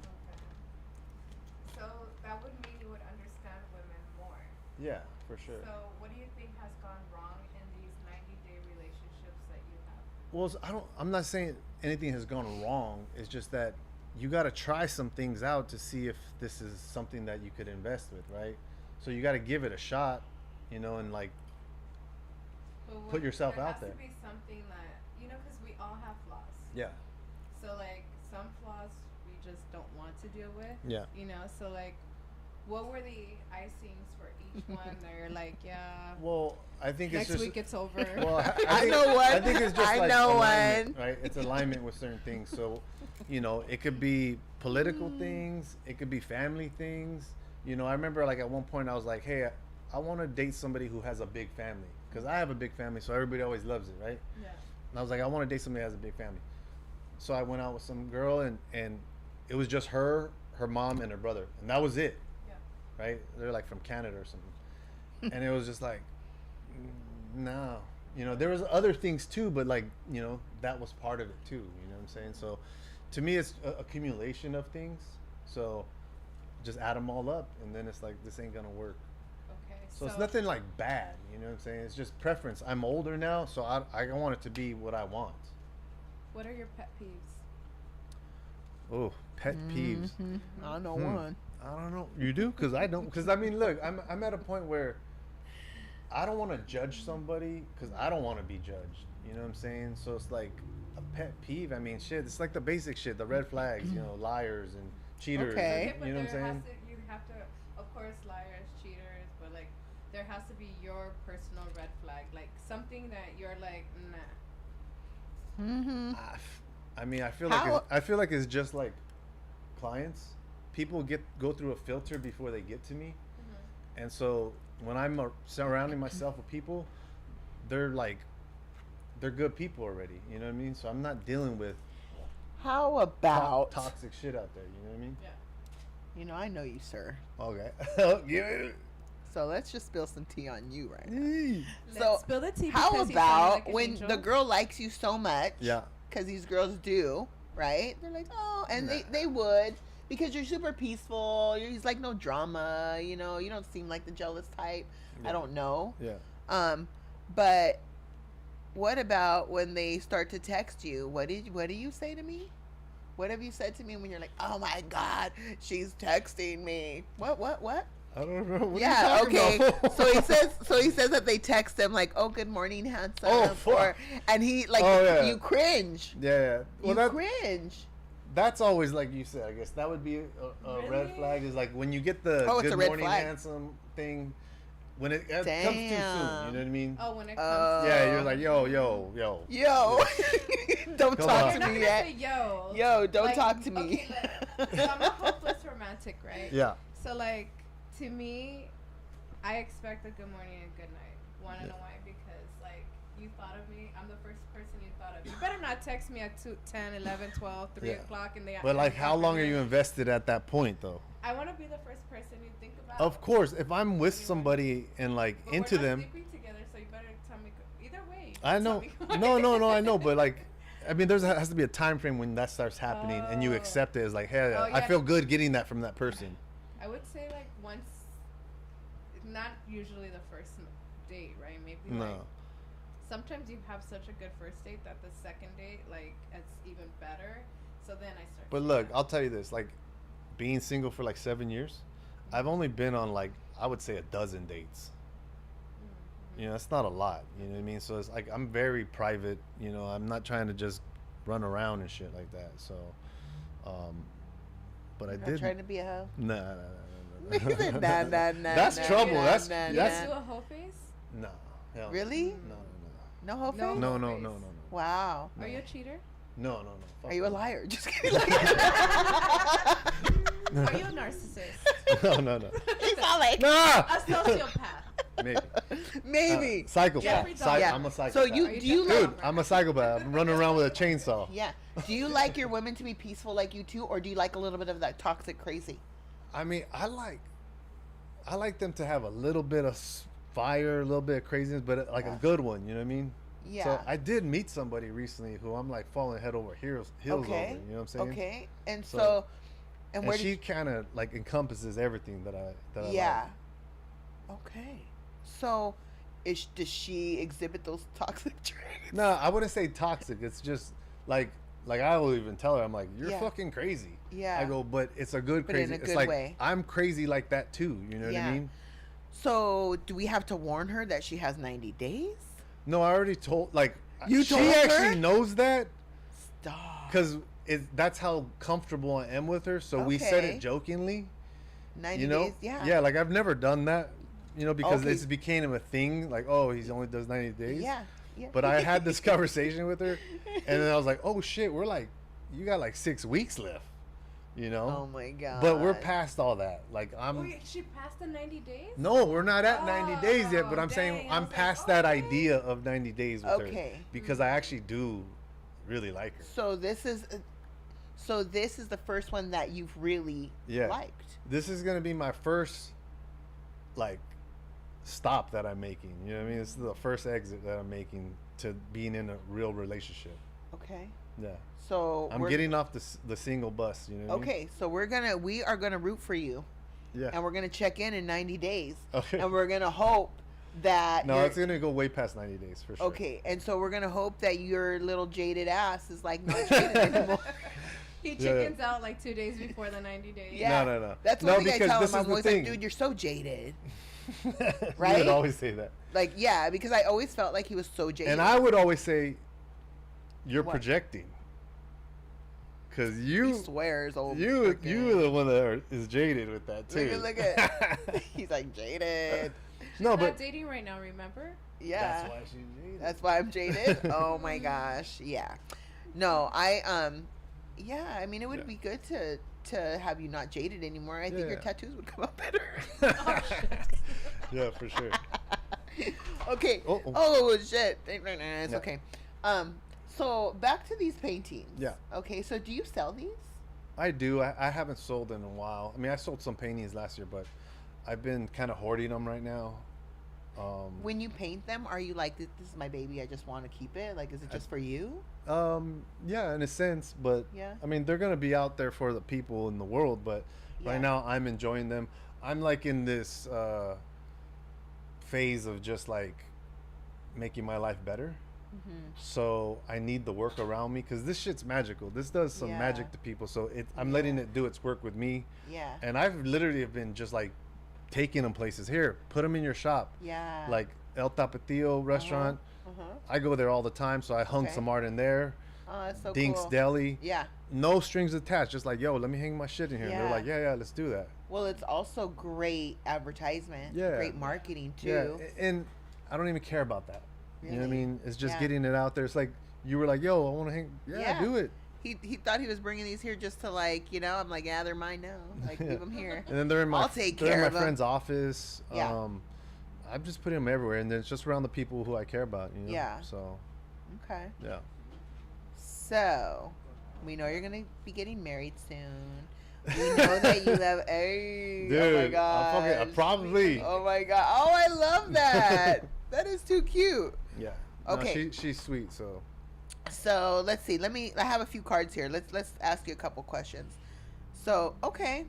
Okay. So that would mean you would understand women more. Yeah, for sure. So what do you think has gone wrong in these 90-day relationships that you have? Well, I'm not saying anything has gone wrong. It's just that you got to try some things out to see if this is something that you could invest with, right? So you got to give it a shot, you know, and like But put yourself out there there. has to be something that, you know, because we all have flaws. Yeah. So like some flaws we just don't want to deal with. Yeah. You know, so like what were the icings for each one? They're like, yeah. Well, I think it's Next just week it's over. Well, I think, know one. I think it's just I like know alignment, one. right? It's alignment with certain things. So, you know, it could be political things. It could be family things. You know, I remember like at one point I was like, hey, I want to date somebody who has a big family because I have a big family, so everybody always loves it, right? Yeah. And I was like, I want to date somebody who has a big family. So I went out with some girl and it was just her mom, and her brother, and that was it. Yeah. Right? They're like from Canada or something. And it was just like, no. You know, there was other things too, but like, you know, that was part of it too. You know what I'm saying? So to me, it's a accumulation of things. So just add them all up, and then it's like, this ain't gonna work. Okay. So it's nothing like bad. You know what I'm saying? It's just preference. I'm older now, so I want it to be what I want. What are your pet peeves? Oh, pet peeves. I know one. I don't know. You do? Because I don't. Because I mean, look, I'm at a point where I don't want to judge somebody because I don't want to be judged. You know what I'm saying? So it's like a pet peeve. I mean, shit. It's like the basic shit, the red flags. You know, liars and cheaters. Okay. But You know what I'm there has saying? to, you have to, of course, liars, cheaters, but like there has to be your personal red flag, like something that you're like, nah. Mm-hmm. I mean, I feel How- like it's just like clients. People go through a filter before they get to me, and so when I'm surrounding myself with people, they're good people already. You know what I mean? So I'm not dealing with How about toxic shit out there. You know what I mean? Yeah. You know, I know you, sir. Okay. Yeah. So let's just spill some tea on you right now. Let's So spill the tea. how because he sounded about like an when angel. the girl likes you so much? Yeah. Because these girls do, right? They're like, oh, and Nah. they would because you're super peaceful. He's like no drama. You know, you don't seem like the jealous type. Yeah. I don't know. Yeah. But what about when they start to text you? What do you say to me? What have you said to me when you're like, oh my God, she's texting me? What? I don't know. What Yeah, are you okay. talking about? So he says that they text him like, oh, good morning, handsome. Oh, fuck. And he like, Oh, yeah. you cringe. Yeah. Well, You cringe. that's always like you said. I guess that would be a red Really? flag. Is like when you get the Oh, it's good a red morning flag. handsome thing. When it comes too soon, you know what I mean? Oh, when it Oh. comes to Yeah, you're like, yo. Yo, don't Come talk on. to You're not me gonna yet. say yo. Yo, don't Like, talk to me. Okay, so I'm a hopeless romantic, right? Yeah. So like, to me, I expect a good morning and good night. Wanna know why? Because like, you thought of me. I'm the first person you thought of. You better not text me at 2, 10, 11, 12, 3 Yeah. o'clock in the But like, how long are you afternoon. invested at that point, though? I want to be the first person you think about. Of course, if I'm with somebody and like But into we're not them, sleeping together, so you better tell me. Either way. I tell know. me. No, I know. But like, I mean, has to be a time frame when that starts happening, and you Oh. accept it as like, hey, Oh, I yeah. feel good getting that from that person. I would say like once, not usually the first date, right? Maybe No. like sometimes you have such a good first date that the second date like it's even better. So then I start. But to look, do I'll tell you this: like, being single for like 7 years, I've only been on like, I would say, a dozen dates. You know, that's not a lot. You know what I mean? So it's like I'm very private. You know, I'm not trying to just run around and shit like that. So, but I I'm did. trying to be a hoe. Nah. Nah. That's nah, trouble. nah, That's nah, You that's do a whole face? no. Hell no. Really? No. No hoe No. face? No. face. Wow. Are you a cheater? No. Fuck Are you a that. liar? Just kidding. Are you a narcissist? No. He's all like, Nah. A sociopath? maybe. Psychopath. Jeffrey Yeah. I'm a psychopath. So do you like? Dude, I'm a psychopath. I'm running around with a chainsaw. Yeah. Do you like your women to be peaceful like you too, or do you like a little bit of that toxic crazy? I mean, I like them to have a little bit of fire, a little bit of craziness, but like a good one. You know what I mean? Yeah. So I did meet somebody recently who I'm like falling head over heels over. You know what I'm saying? Okay. And So- and And where she did kind of like encompasses everything that I yeah. like. Okay. So, does she exhibit those toxic traits? No, I wouldn't say toxic. It's just like I will even tell her, I'm like, you're Yeah. fucking crazy. Yeah. I go, but it's a good But crazy. in a It's good like way. I'm crazy like that too. You know what Yeah. I mean? So, do we have to warn her that she has 90 days? No, I already told. Like You she told her? actually knows that Stop. because that's how comfortable I am with her. So we said Okay. it jokingly. 90 You know? days? Yeah. Yeah. Like I've never done that. You know, because Okay. this became a thing. Like, oh, he only does 90 days. Yeah. Yeah. But I had this conversation with her, and then I was like, "Oh shit, we're like, you got like 6 weeks left, you know." Oh my god. But we're past all that. Like Wait, she passed the 90 days? no, we're not at 90 days yet. But I'm saying dang, I I'm was like, past that okay. idea of 90 days with her Okay. because I actually do really like her. So this is the first one that you've really Yeah. liked. This is gonna be my first like stop that I'm making. You know what I mean? This is the first exit that I'm making to being in a real relationship. Okay. Yeah. So I'm getting off the single bus. You know what I mean? Okay, so we are gonna root for you, Yeah. and we're gonna check in 90 days, Okay. and we're gonna hope that No, you're- it's gonna go way past 90 days for sure. okay, and so we're gonna hope that your little jaded ass is like not jaded anymore. He Yeah. chickens out like 2 days before the 90 days. Yeah. No. That's No, one thing I because tell this him. I'm is the always thing. like, dude, you're so jaded. You Right? would always say that. Like, yeah, because I always felt like he was so jaded. And I would always say, you're What? projecting. Because he you, swears, old. you freaking- the one that is jaded with that too. Look at. He's like jaded. No, Not but dating right now, remember? Yeah. that's why she's jaded. That's why I'm jaded. Oh my gosh. Yeah. No, yeah, I mean it would Yeah. be good to have you not jaded anymore. I think your Yeah. tattoos would come out better. Yeah, for sure. Okay. Oh. Oh shit. It's Yeah. okay. So back to these paintings. Yeah. Okay, so do you sell these? I do. I haven't sold in a while. I mean, I sold some paintings last year, but I've been kind of hoarding them right now. When you paint them, are you like this is my baby, I just want to keep it? Like is it just for you? Yeah, in a sense, but Yeah. I mean, they're gonna be out there for the people in the world, but Yeah. right now I'm enjoying them. I'm like in this phase of just like making my life better. So I need the work around me because this shit's magical. This does some Yeah. magic to people. So I'm letting it do its work with me. Yeah. And I've literally have been just like taking them places. Here, put them in your shop. Yeah. Like El Tapatio restaurant. Uh-huh. I go there all the time, so I hung Okay. some art in there. Oh, that's so Dink's cool. Deli. Yeah. No strings attached. Just like, yo, let me hang my shit in here. And Yeah. they're like, yeah, let's do that. Well, it's also great advertisement. Yeah. Great marketing too. Yeah, and I don't even care about that. You know what I Really? mean? It's just Yeah. getting it out there. It's like you were like, yo, I want to hang. Yeah, do it. He thought he was bringing these here just to like, you know, I'm like, yeah, they're mine now. Like, leave them here. And then they're in my I'll take they're care in my of 'em. friend's office. Yeah. I'm just putting them everywhere, and then it's just around the people who I care about. You know? Yeah. So Okay. yeah. So, we know you're gonna be getting married soon. We know that you love. Hey, oh my Dude, god. probably. Oh my god. Oh, I love that. That is too cute. Yeah. Okay. No, she's sweet. So So let's see. I have a few cards here. Let's ask you a couple questions. So okay,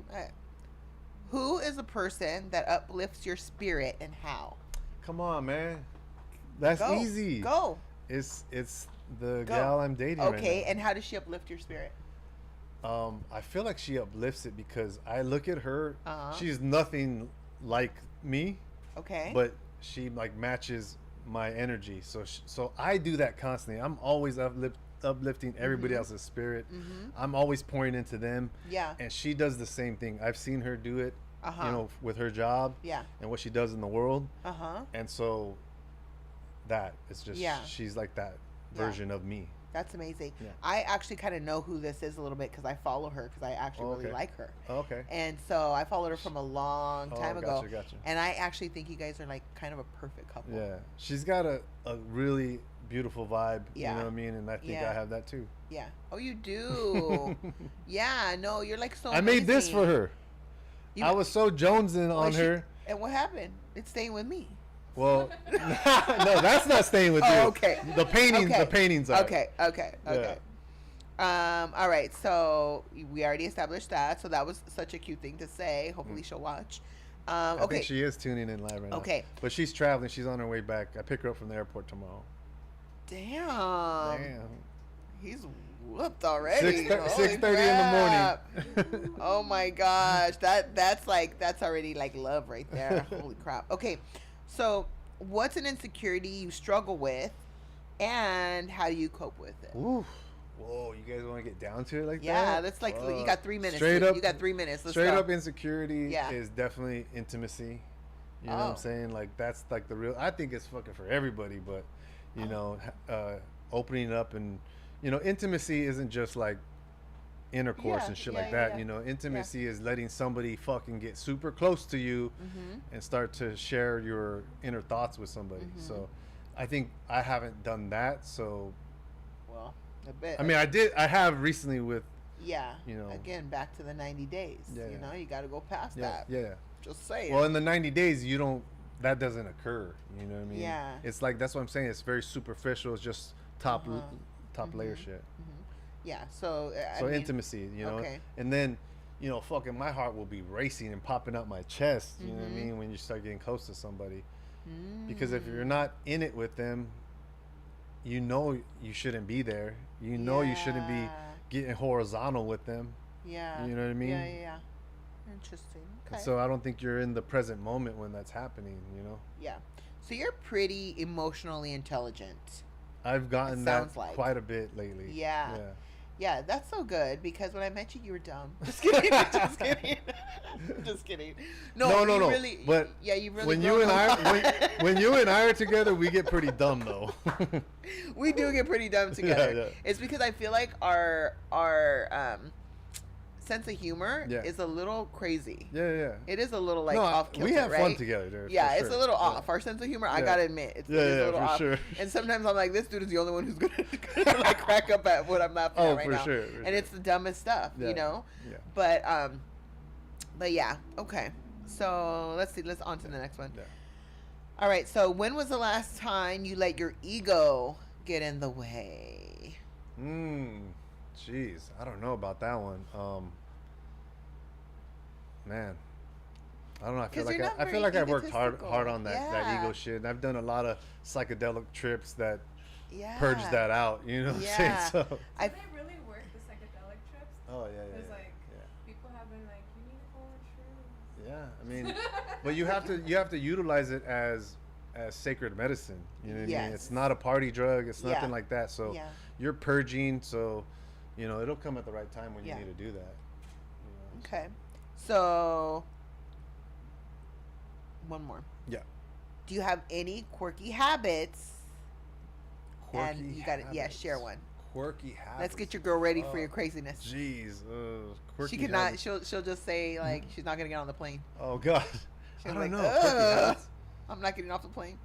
who is a person that uplifts your spirit and how? come on, man. That's Go. easy. Go. It's the Go. gal I'm dating right Okay, now. and how does she uplift your spirit? I feel like she uplifts it because I look at her. Uh-huh. She's nothing like me, Okay. but she like matches my energy. So I do that constantly. I'm always uplifting everybody else's spirit. I'm always pouring into them. Yeah. And she does the same thing. I've seen her do it. Uh-huh. You know, with her job. Yeah. And what she does in the world. Uh-huh. And so that it's just Yeah. she's like that Yeah. version of me. That's amazing. Yeah. I actually kind of know who this is a little bit because I follow her because I actually really like her. Okay. And so I followed her from a long time ago. Gotcha. And I actually think you guys are like kind of a perfect couple. Yeah. She's got a really beautiful vibe. Yeah. You know what I mean? And I think I have that too. Yeah. Oh, you do. Yeah. No, you're like so I made this for her. I was so jonesing on her. And what happened? It's staying with me. Well, no, that's not staying with you. Okay. The paintings are. Okay. All right. So we already established that. So that was such a cute thing to say. Hopefully she'll watch. I think she is tuning in live right now. Okay. But she's traveling. She's on her way back. I pick her up from the airport tomorrow. Damn. He's whooped already. 6:30 in the morning. Oh my gosh. That's already like love right there. Holy crap. Okay. So what's an insecurity you struggle with and how do you cope with it? Ooh. Whoa, you guys want to get down to it like that? Yeah, that's like you got 3 minutes. Straight up, you got 3 minutes. Let's straight go. up insecurity is definitely intimacy. You know what I'm saying? Like that's like the real. I think it's fucking for everybody, but you know, opening up and intimacy isn't just like intercourse and shit like that. You know, intimacy is letting somebody fucking get super close to you and start to share your inner thoughts with somebody. So I think I haven't done that. So well, a bit. I mean, I have recently with again back to the 90 days. You know, you got to go past that. Yeah. Just saying. Well, in the 90 days, that doesn't occur. You know what I mean? Yeah. It's like, that's what I'm saying. It's very superficial. It's just top layer shit. Yeah. So, I mean, intimacy, okay. And then, fucking my heart will be racing and popping out my chest. You know what I mean? When you start getting close to somebody. Because if you're not in it with them, you shouldn't be there. You shouldn't be getting horizontal with them. Yeah. You know what I mean? Yeah. Interesting. Okay. So I don't think you're in the present moment when that's happening, Yeah. So you're pretty emotionally intelligent. I've gotten that quite a bit lately. Yeah. Yeah, that's so good because when I met you, you were dumb. Just kidding. Just kidding. Just kidding. No. Really, but you really. When you and when you and I are together, we get pretty dumb though. We do get pretty dumb together. Yeah. It's because I feel like our sense of humor is a little crazy. Yeah. It is a little off kilter, we have right? fun together. There, yeah, it's a little off. Our sense of humor, I gotta admit, it's a little off. Sure. And sometimes I'm like, this dude is the only one who's gonna like crack up at what I'm laughing at right now. For and it's the dumbest stuff, Yeah. Yeah. But yeah, okay. So let's see. Let's on to the next one. Yeah. All right. So when was the last time you let your ego get in the way? Jeez, I don't know about that one. Man, I don't know. I feel like I've worked hard on that ego shit. And I've done a lot of psychedelic trips that purge that out. You know what I'm saying? So do they really work the psychedelic trips? Oh yeah. Because people have been like, you need to go on shrooms. Yeah, I mean, but you have to utilize it as sacred medicine. You know what I mean? It's not a party drug. It's nothing like that. So you're purging. So it'll come at the right time when you need to do that. Okay. So one more. Yeah. Do you have any quirky habits? And you got to share one. Quirky habits. Let's get your girl ready for your craziness. Jeez, quirky. She cannot. Habits. She'll just say like she's not gonna get on the plane. Oh God. She'll I don't know. Quirky habits. I'm not getting off the plane.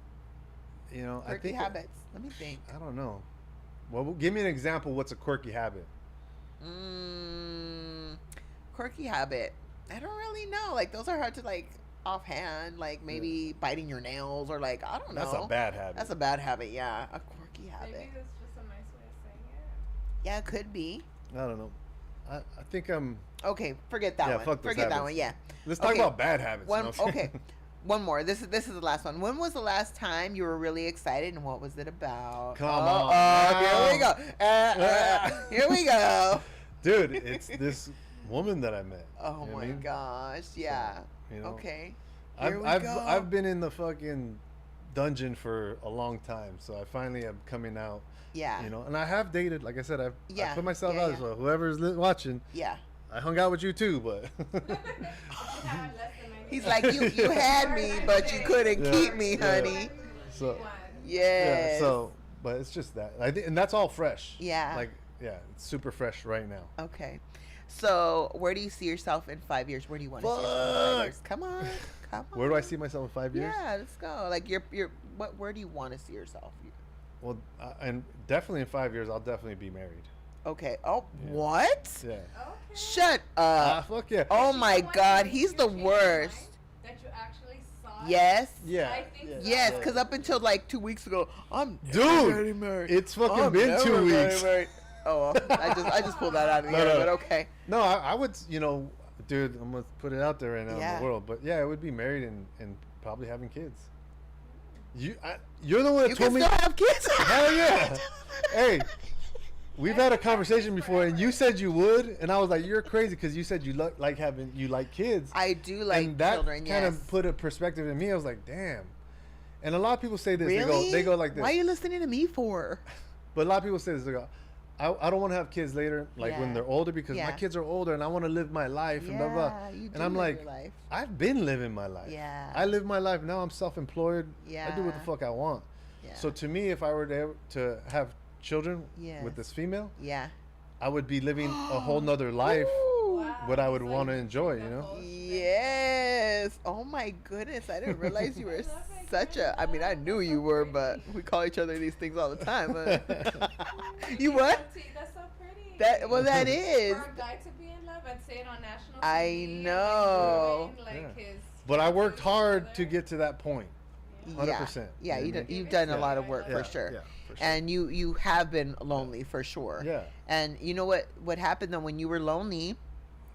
I Quirky think habits. Let me think. I don't know. Well, give me an example. What's a quirky habit? Quirky habit. I don't really know. Like those are hard to like offhand. Like maybe biting your nails or like I don't know. That's a bad habit. That's a bad habit. Yeah, a quirky habit. Maybe that's just a nice way of saying it. Yeah, it could be. I don't know. I think I'm. Okay, forget that one. Forget that one. Yeah. Let's talk about bad habits. Okay. One more. This is the last one. When was the last time you were really excited and what was it about? Come on. Here we go. Here we go. Dude, it's this woman that I met. Oh my gosh. Yeah. So, okay. I've been in the fucking dungeon for a long time, so I finally am coming out. Yeah. And I have dated, like I said, I put myself out, so whoever's watching. Yeah. I hung out with you too, but. He's like, you had me, but you couldn't keep me, honey. So. Yes. Yeah, so But it's just that I think, and that's all fresh. Yeah. Like it's super fresh right now. Okay. So where do you see yourself in 5 years? Where do you want to see yourself in 5 years? Come on. Where do I see myself in 5 years? Yeah, let's go. Like where do you want to see yourself? Well, and definitely in 5 years, I'll definitely be married. Okay. Oh, Yeah. what? Yeah. Okay. Shut up. Fuck yeah. Oh She my the one God, who he's you the changed your worst. mind? That you actually saw it? Yes. Yeah. I think so. Yes, because up until like 2 weeks ago, I'm Dude, never getting married. it's fucking I'm been never 2 getting weeks. married. Oh, well, I just pulled that out of the air, but okay. No, I would, dude, I'm gonna put it out there right now in Yeah. the world. But yeah, I would be married and probably having kids. You're the one that You told can me. still have kids. Hell yeah. Hey, we've had a conversation before, and you said you would, and I was like, you're crazy because you said you like kids. I do like and that children. kind Yes. of put a perspective in me. I was like, damn. And a lot of people say this. Really? They go like this. Why are you listening to me for? But a lot of people say this. They go, I don't want to have kids later, like when Yeah. they're older, because Yeah. my kids are older and I want to live my life and blah blah. Yeah, you do And I'm live like, your life. I've been living my life. Yeah. I live my life now. I'm self-employed. I do what the Yeah. fuck I want. Yeah. So to me, if I were to have children Yes. with this female, Yeah. I would be living a whole nother life. Ooh. Wow. What I would So want to you enjoy, think you the know? whole thing- Yes. Oh my goodness. I didn't realize you were I love it, such girl. a. I mean, I knew you were, but we call each other these things all the time. But you Ooh, what? That's so pretty. That is. For a guy to be in love and say it on national I TV and know. enjoying, like, Yeah. his But I worked tattoos hard to together. get to that point. 100%. Yeah. You know You what I mean? you've done a Yeah. lot of work Yeah, for sure. Yeah, for sure. And you have been lonely for sure. Yeah. And you know what happened though when you were lonely?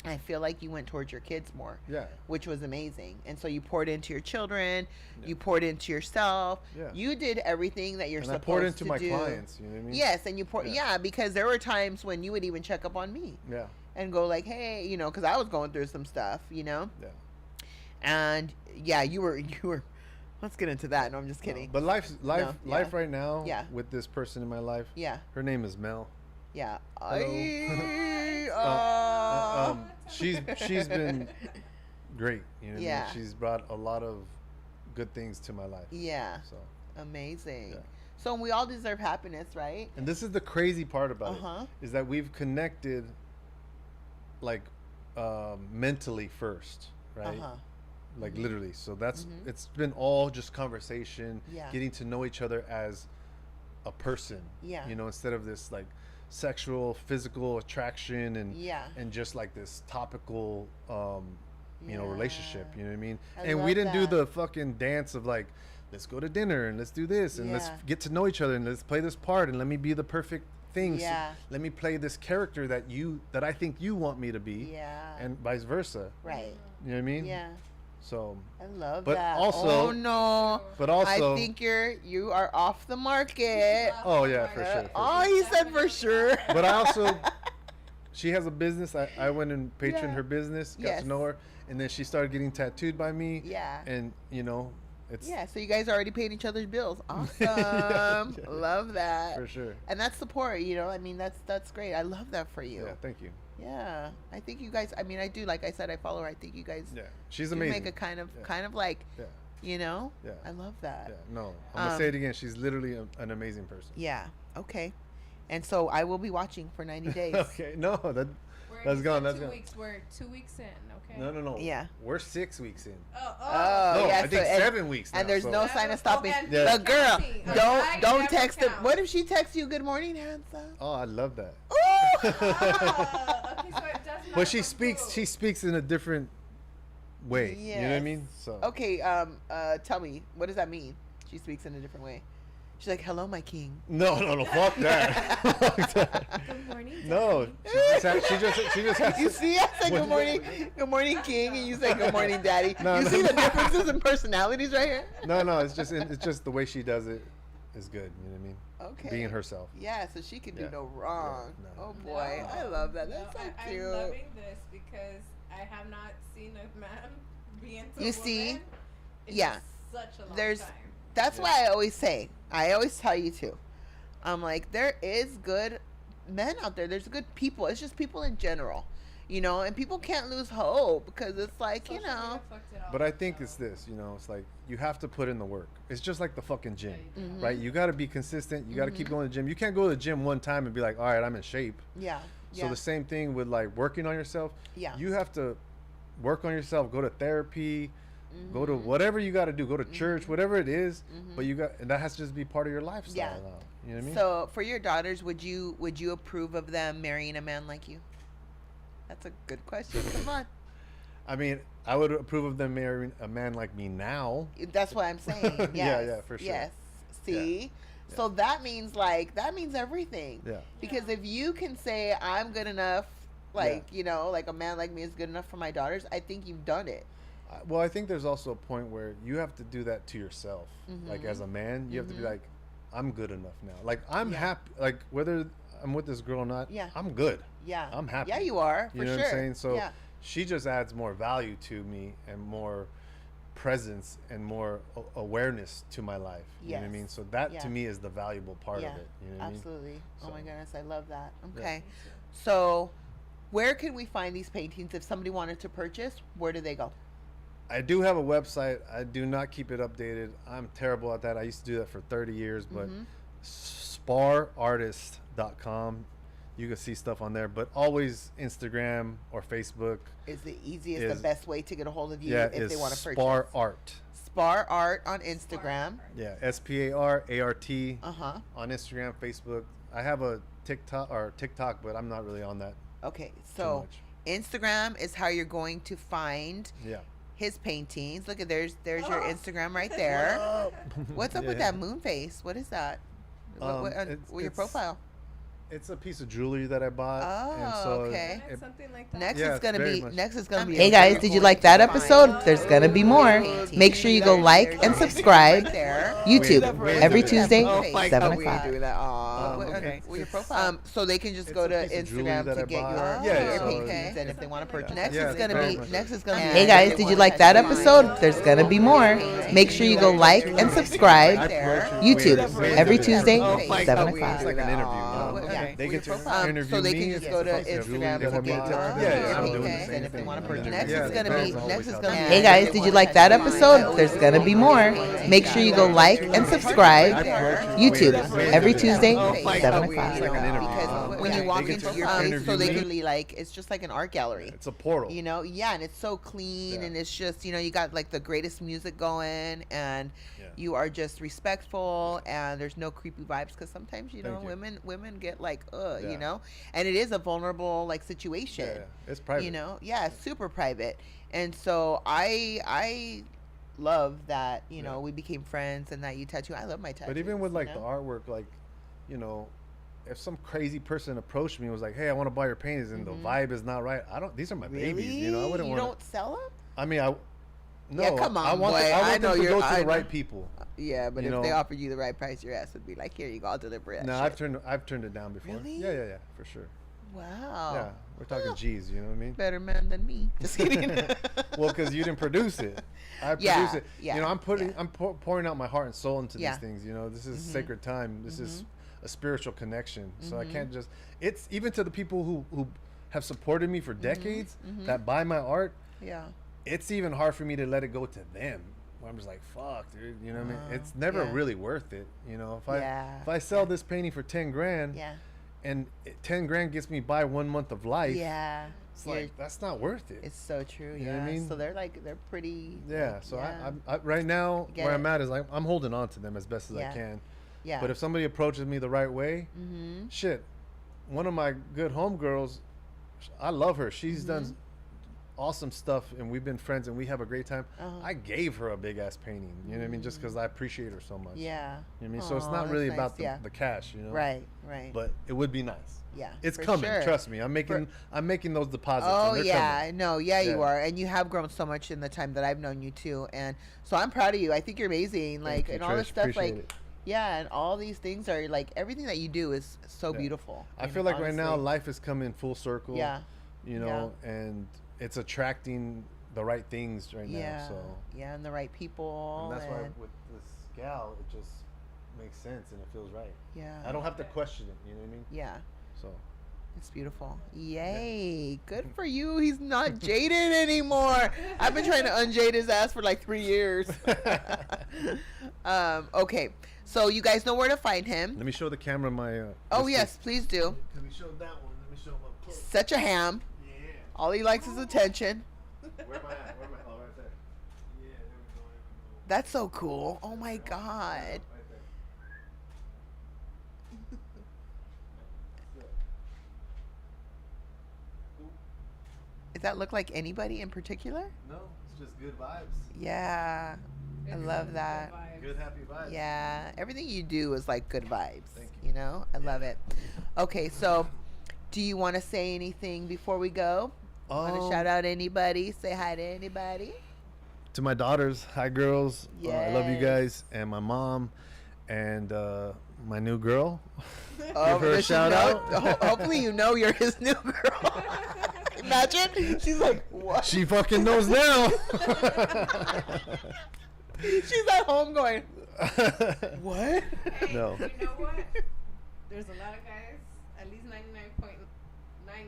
I feel like you went towards your kids more. Yeah. Which was amazing. And so you poured into your children, Yeah. you poured into yourself. Yeah. You did everything that you're And I supposed poured into to my do. clients, you know what I mean? Yes, and you poured Yeah. because there were times when you would even check up on me Yeah. and go like, "Hey, cuz I was going through some stuff, Yeah. And yeah, you were let's get into that. No, I'm just kidding. But life yeah. right now Yeah. with this person in my life. Yeah. Her name is Mel. Yeah. Hello. She's been great. You know what I Yeah. mean? She's brought a lot of good things to my life. Yeah. So, Amazing. Yeah. So we all deserve happiness, right? and this is the crazy part about Uh-huh. it is that we've connected, like, mentally first, right? Uh-huh. Like literally. So that's Mhm. it's been all just conversation, Yeah. getting to know each other as a person. Yeah. You know, instead of this like sexual, physical attraction and Yeah. and just like this topical relationship, you know what I mean? I And we love didn't do that. the fucking dance of like, let's go to dinner and let's do this and let's Yeah. get to know each other and let's play this part and let me be the perfect thing. Yeah. Let me play this character that I think you want me to be. Yeah. And vice versa. Right. You know what I mean? Yeah. So I love But that. also- oh no. but also I think you are off the market. Oh, yeah, for sure, for Oh, he said for sure. but I also she has a business. I went and patroned Yeah. her business, got Yes. to know her, and then she started getting tattooed by me. Yeah. And it's Yeah, so you guys are already paying each other's bills. Awesome. Yeah. Love that. for sure. And that's support, I mean, that's great. I love that for you. Yeah, thank you. Yeah. I think you guys, I mean, I do, like I said, I follow her. I think you guys Yeah, she's do amazing. make a kind of Yeah. like, Yeah, yeah, I love that. yeah. No, I'm gonna say it again. She's literally an amazing person. Yeah. Okay. And so I will be watching for 90 days. Okay, no, that's We're gone. That's 2 gone. weeks. We're 2 weeks in. Okay. No. Yeah. We're 6 weeks in. Oh. Oh, No, yeah, I think so- and- 7 weeks. And now, there's so- no sign of stopping. and Yeah. But girl, counting. don't Never text him. count. What if she texts you good morning, handsome? Oh, I love that. Ooh! Okay, so it does not But she include- speaks in a different way. You know what I Yes. mean? So Okay, tell me, what does that mean? She speaks in a different way. She's like, "Hello, my king." no, fuck that. Fuck that. Good morning. No, she just has You to- see, I say What- good morning, king, and you say good morning, daddy. No, you no. see the differences in personalities right here? No, it's just the way she does it is good. You know what I mean? Okay. Being herself. Yeah, so she can do Yeah. no wrong. Yeah, no. Oh boy, I love that. That's so cute. I'm loving this because I have not seen a man be into You a see? woman in Yeah. such a long There's- time. That's Yeah. why I always say, I always tell you too. I'm like, there is good men out there. There's good people. It's just people in general. you know, and people can't lose hope because it's like, Social you know. media fucked it all But I up, think so. it's this, you know, it's like you have to put in the work. It's just like the fucking gym, Mhm. right? You got to be consistent. You got to keep going to the gym. You can't go to the gym one time and be like, all right, I'm in shape. Yeah. So Yeah. the same thing with like working on yourself. Yeah. You have to work on yourself. Go to therapy. Go to whatever you got to do. Go to church, whatever it is. But you got, and that has to just be part of your lifestyle Yeah. now. You know what I mean? So for your daughters, would you approve of them marrying a man like you? That's a good question. Come on. I mean, I would approve of them marrying a man like me now. That's what I'm saying. Yes. Yeah, for sure. Yes. See? Yeah. So that means that means everything. Yeah. Because if you can say I'm good enough, like, you know, like a man like me is good enough for my daughters, I think you've done it. Well, I think there's also a point where you have to do that to yourself. Like as a man, you have to be like, I'm good enough now. Like I'm happy. Like whether I'm with this girl or not, I'm good. Yeah. I'm happy. Yeah, you are, for You know sure. what I'm saying? So yeah. she just adds more value to me and more presence and more awareness to my life. You know what I mean? Yes. So that Yeah. to me is the valuable part of it. You know what I mean? Absolutely. Oh my So- goodness, I love that. Okay. So where can we find these paintings? If somebody wanted to purchase, where do they go? I do have a website. I do not keep it updated. I'm terrible at that. I used to do that for 30 years, but sparartist.com. You can see stuff on there, but always Instagram or Facebook. Is the easiest, the best way to get a hold of you if they want to purchase? Spar Art. Spar Art on Instagram. Yeah, SPARART Uh-huh. on Instagram, Facebook. I have a TikTok, but I'm not really on that. Okay, so much. Instagram is how you're going to find Yeah. his paintings. Look at there's your Instagram right there. What's up with Yeah. that moon face? What is that? It's- Your profile? It's a piece of jewelry that I bought. Oh, and so okay. it- Something like that. Next Yeah, is gonna very be much. Hey guys, did you like that episode? There's gonna be more. Make sure you go like and subscribe. YouTube every Tuesday, 7 o'clock. okay. Your profile. So they can just It's go a to piece of jewelry Instagram that to I get bought. your Yeah, so paintings, and if they want to purchase. Next Yeah, is gonna very be. much. Next is gonna be. Hey guys, did you like that episode? There's gonna be more. Make sure you go like and subscribe. YouTube every Tuesday, 7 o'clock. It's like an interview. Yeah. They get to interview So they me. can just go to It's a jewelry Instagram that to I get bought. your Yeah, I'm doing the paintings, same and if they thing. want to Yeah, purchase. yeah, Next is the gonna be. fans Next always is out gonna be. there. Hey guys, did you like that episode? There's gonna be more. Make sure you go like and subscribe. YouTube every Tuesday, 7 o'clock. It's like an interview. Because when you walk They get into to your interview so they me. can really like it's just like an art gallery. It's a portal. You know, yeah, and it's so clean, Yeah. and it's just, you know, you got like the greatest music going, and Yeah. you are just respectful, and there's no creepy vibes, because sometimes, you know, Thank you. women get like, Yeah. you know, and it is a vulnerable like situation. Yeah, it's private. You know, yeah, it's super private, and so I love that, you know, we became friends, and that you tattoo. I love my tattoos. But even with like you the know? artwork, like, you know, if some crazy person approached me and was like, "Hey, I want to buy your paintings," and the vibe is not right, I don't. These are my babies, you know. I wouldn't you want. don't sell them. I mean, I. No, Yeah, come I on, want. boy. I I want know them to you're- go to I the know. right people. Yeah, but You if they know- offered you the right price, your ass would be like, "Here you go, I'll deliver that." No, shit. I've turned it down before. Really? Yeah, for sure. Wow. Yeah, we're talking G's. You know what I mean? Better man than me. Just kidding. Well, because you didn't produce it. I Yeah, produce it. yeah, You know, I'm putting, yeah. I'm pouring out my heart and soul into Yeah. these things. You know, this is sacred time. This is a spiritual connection. So I can't just. It's even to the people who have supported me for decades that buy my art. Yeah. It's even hard for me to let it go to them. Where I'm just like, fuck, dude. You know what I mean? It's never yeah. really worth it. You know, Yeah, if I sell this painting for 10 grand, Yeah. and 10 grand gets me by 1 month of life. Yeah. It's like that's not worth it. It's so true. You know Yeah. what I mean? So they're pretty. Yeah. like, So yeah. I right now Get where it. I'm at is like I'm holding on to them as best as Yeah. I can. Yeah. But if somebody approaches me the right way, shit, one of my good homegirls, I love her. She's done awesome stuff, and we've been friends, and we have a great time. I gave her a big ass painting. You know what I mean? Just because I appreciate her so much. Yeah. You know what I mean? So it's Aw, not that's really nice, about yeah. the cash, you know. Right. Right. But it would be nice. Yeah. It's for coming. sure. Trust me. I'm making those deposits. Oh and they're yeah, coming. no, yeah, you Yeah. are, and you have grown so much in the time that I've known you too, and so I'm proud of you. I think you're amazing, like, Thank you, and all this Trish. stuff, Appreciate like, it. yeah, and all these things are like everything that you do is so Yeah. beautiful. I you feel know, like right now honestly. life is coming full circle. Yeah. You know, and it's attracting the right things right Yeah, now. So yeah, and the right people, and that's why and with this gal, it just makes sense and it feels right. yeah, I don't have to question it. You know what I mean? yeah, So It's beautiful. Yay. Good for you. He's not jaded anymore. I've been trying to unjade his ass for like 3 years. Okay. So you guys know where to find him. Let me show the camera my. Oh, yes, please do. Let me show that one. Let me show him up close. Such a ham. Yeah. All he likes is attention. Where am I at? Where am I? Oh, right there. Yeah, there we go. That's so cool. Oh my God. Right there. Does that look like anybody in particular? No, it's just good vibes. Yeah. I love that. Good happy vibes. Yeah. Everything you do is like good vibes. Thank You know? I love it. Okay, so do you want to say anything before we go? Want to shout out anybody? Say hi to anybody? To my daughters, hi girls. I love you Yes. guys, and my mom, and my new girl. Oh, Give her a does she shout know? out. Hopefully you know you're his new girl. Imagine. She's like, what? She fucking knows now. She's at home going, what? Hey, No. you know what? There's a lot of guys, at least 99.9%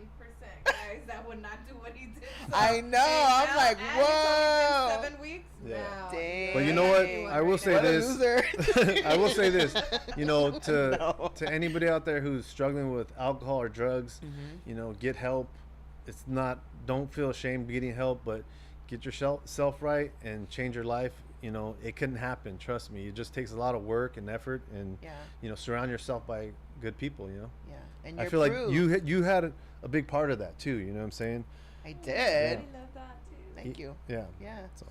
guys that would not do what he did. So, I know. hey, I'm now, like, and it's only whoa. been 7 weeks. Yeah. Now, Dang. But you know what? Anyone I will right say now. What a this. loser. I will say this. You know, to No. to anybody out there who's struggling with alcohol or drugs, Mm-hmm. you know, get help. It's not. Don't feel ashamed getting help, but get yourself right and change your life. You know, it couldn't happen. Trust me. It just takes a lot of work and effort, and Yeah. you know, surround yourself by good people. You know. Yeah. And I you're feel like proof. you had a big part of that too. You know what I'm saying? I I did. really love that too. Thank you. Yeah. Yeah. So,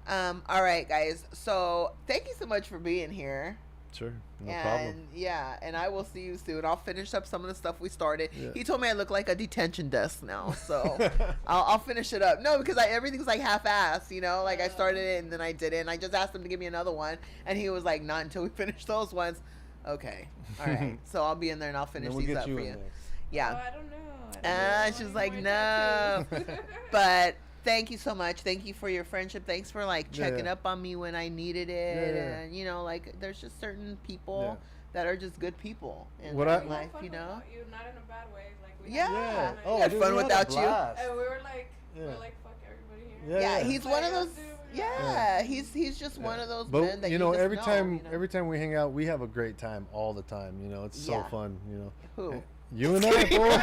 All right, guys. So thank you so much for being here. sure. No and problem. yeah, and I will see you soon. I'll finish up some of the stuff we started. Yeah. He told me I look like a detention desk now, so I'll finish it up. No, because everything's like half-assed, you know. Like I started it and then I didn't. I just asked him to give me another one, and he was like, "Not until we finish those ones." Okay, all right. So I'll be in there and I'll And finish then we'll these get up you for in you. next. Oh, Yeah. I don't know. I don't know. She's I like, need no. more tattoos. But thank you so much. Thank you for your friendship. Thanks for like Yeah, checking yeah. up on me when I needed it. Yeah, yeah. And you know, like there's just certain people Yeah. that are just good people in What my I- We had life, fun you know. without you, not in a bad way. Like we Yeah. had Oh, fun. had dude, fun we had a without you. blast. And we were like, Yeah. fuck everybody Yeah, here. Yeah, yeah. he's one of Like, those. dude, Yeah, he's just one of those But men that you know, just every time you know? every time we hang out, we have a great time all the time. You know, it's so Yeah. fun. You know, Who? you and I, fool. One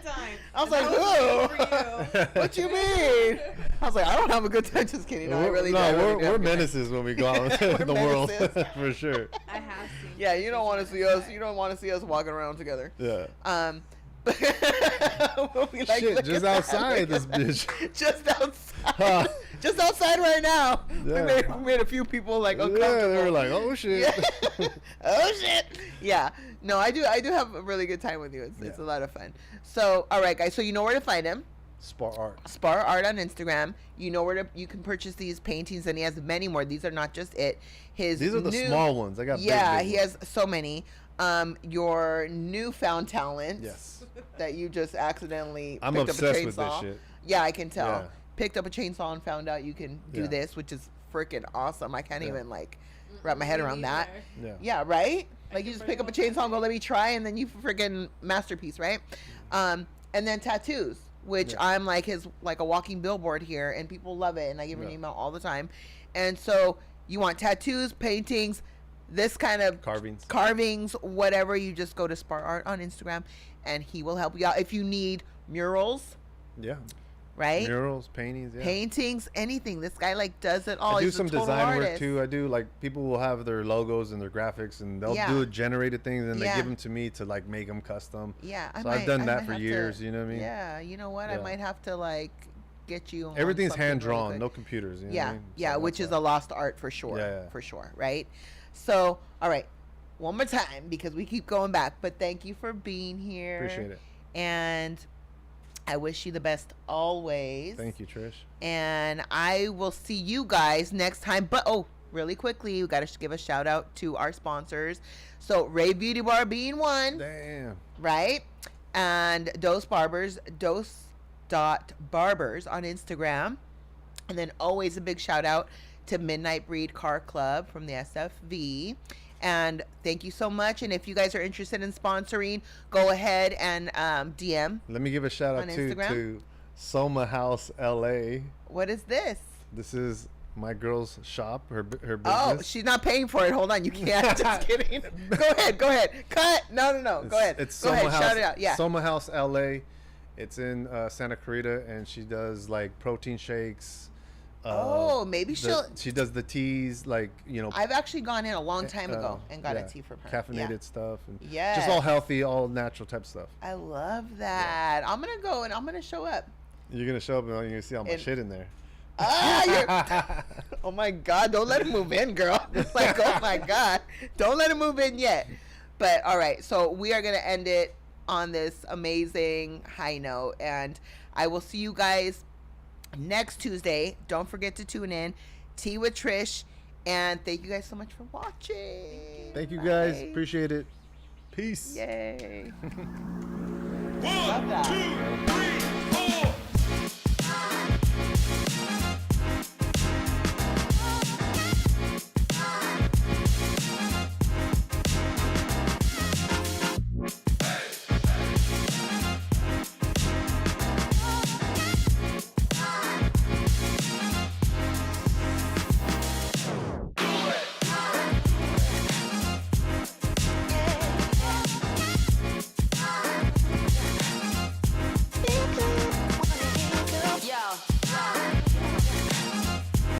time. I was And like, that was who? for you. What you mean? I was like, I don't have a good time. Just kidding. No, I really no, do. I really do have we're a good time. menaces when we go out We're in the world, menaces. for sure. I have seen. Yeah, you don't want to see us. Right. You don't want to see us walking around together. Yeah. But we like, Shit, look just at that, outside look this at that. bitch. Just outside. Just outside right now. Yeah. We made a few people like Yeah, uncomfortable. they were like, oh shit. Yeah. Oh shit. Yeah. No, I do have a really good time with you. It's a Yeah. lot of fun. So, all right, guys. So you know where to find him. Spar art. Spar Art on Instagram. You know where you can purchase these paintings, and he has many more. These are not just it. His These are the small ones. I got. Yeah, big he ones. has so many. Your newfound talents. Yes. That you just accidentally. I'm picked obsessed up a with this chainsaw. shit. Yeah, I can tell. Yeah. Picked up a chainsaw and found out you can do Yeah. this, which is freaking awesome. I can't Yeah. even like wrap my head Me around that. neither. Yeah. Yeah, right? I Like can you just pretty pick up a much chainsaw and go, do let me try, and then you freaking masterpiece, right? And then tattoos, which Yeah. I'm like his like a walking billboard here, and people love it, and I give her an Yeah. email all the time. And so you want tattoos, paintings, this kind of Carvings. whatever, you just go to Spar Art on Instagram, and he will help you out. If you need murals, Yeah. right? Murals, paintings. Yeah. Paintings, anything. This guy like does it all. I do He's a some total design work artist. too. I do like people will have their logos and their graphics, and they'll Yeah. do generated things, and they Yeah. give them to me to like make them custom. Yeah, So I've done I that might for have years. to- You know what I mean? Yeah, you know what? I Yeah. might have to like get you. on Everything's something hand really drawn, quick. no computers. You know Yeah, what I mean? yeah, So which that's is why. a lost art for sure. Yeah, yeah. For sure, right? So, all right, one more time because we keep going back. But thank you for being here. Appreciate it. And I wish you the best always. Thank you, Trish. And I will see you guys next time. But really quickly, we got to give a shout out to our sponsors. So Ray Beauty Bar being one, Damn. right? And Dose Barbers, Dose.barbers on Instagram. And then always a big shout out to Midnight Breed Car Club from the SFV. And thank you so much. And if you guys are interested in sponsoring, go ahead and DM. Let me give a shout out to Soma House LA. What is this? This is my girl's shop, her business. Oh, she's not paying for it. Hold on, you can't. Just kidding. Go ahead. Cut. No. Go ahead. It's go Soma ahead. House, Shout it out. Yeah. Soma House LA. It's in Santa Clarita, and she does like protein shakes. Maybe she does the teas, like, you know. I've actually gone in a long time ago and got a tea from her. Caffeinated stuff, and yes. just all healthy, all natural type stuff. I love that. I'm gonna go and I'm gonna show up. You're gonna show up and you're gonna see all my shit in there. Oh my God! Don't let him move in, girl. It's like, oh my God, don't let him move in yet. But all right, so we are gonna end it on this amazing high note, and I will see you guys next Tuesday. Don't forget to tune in. Tea with Trish, and thank you guys so much for watching. Thank you guys. Appreciate it. Peace. Yay. One, two, three.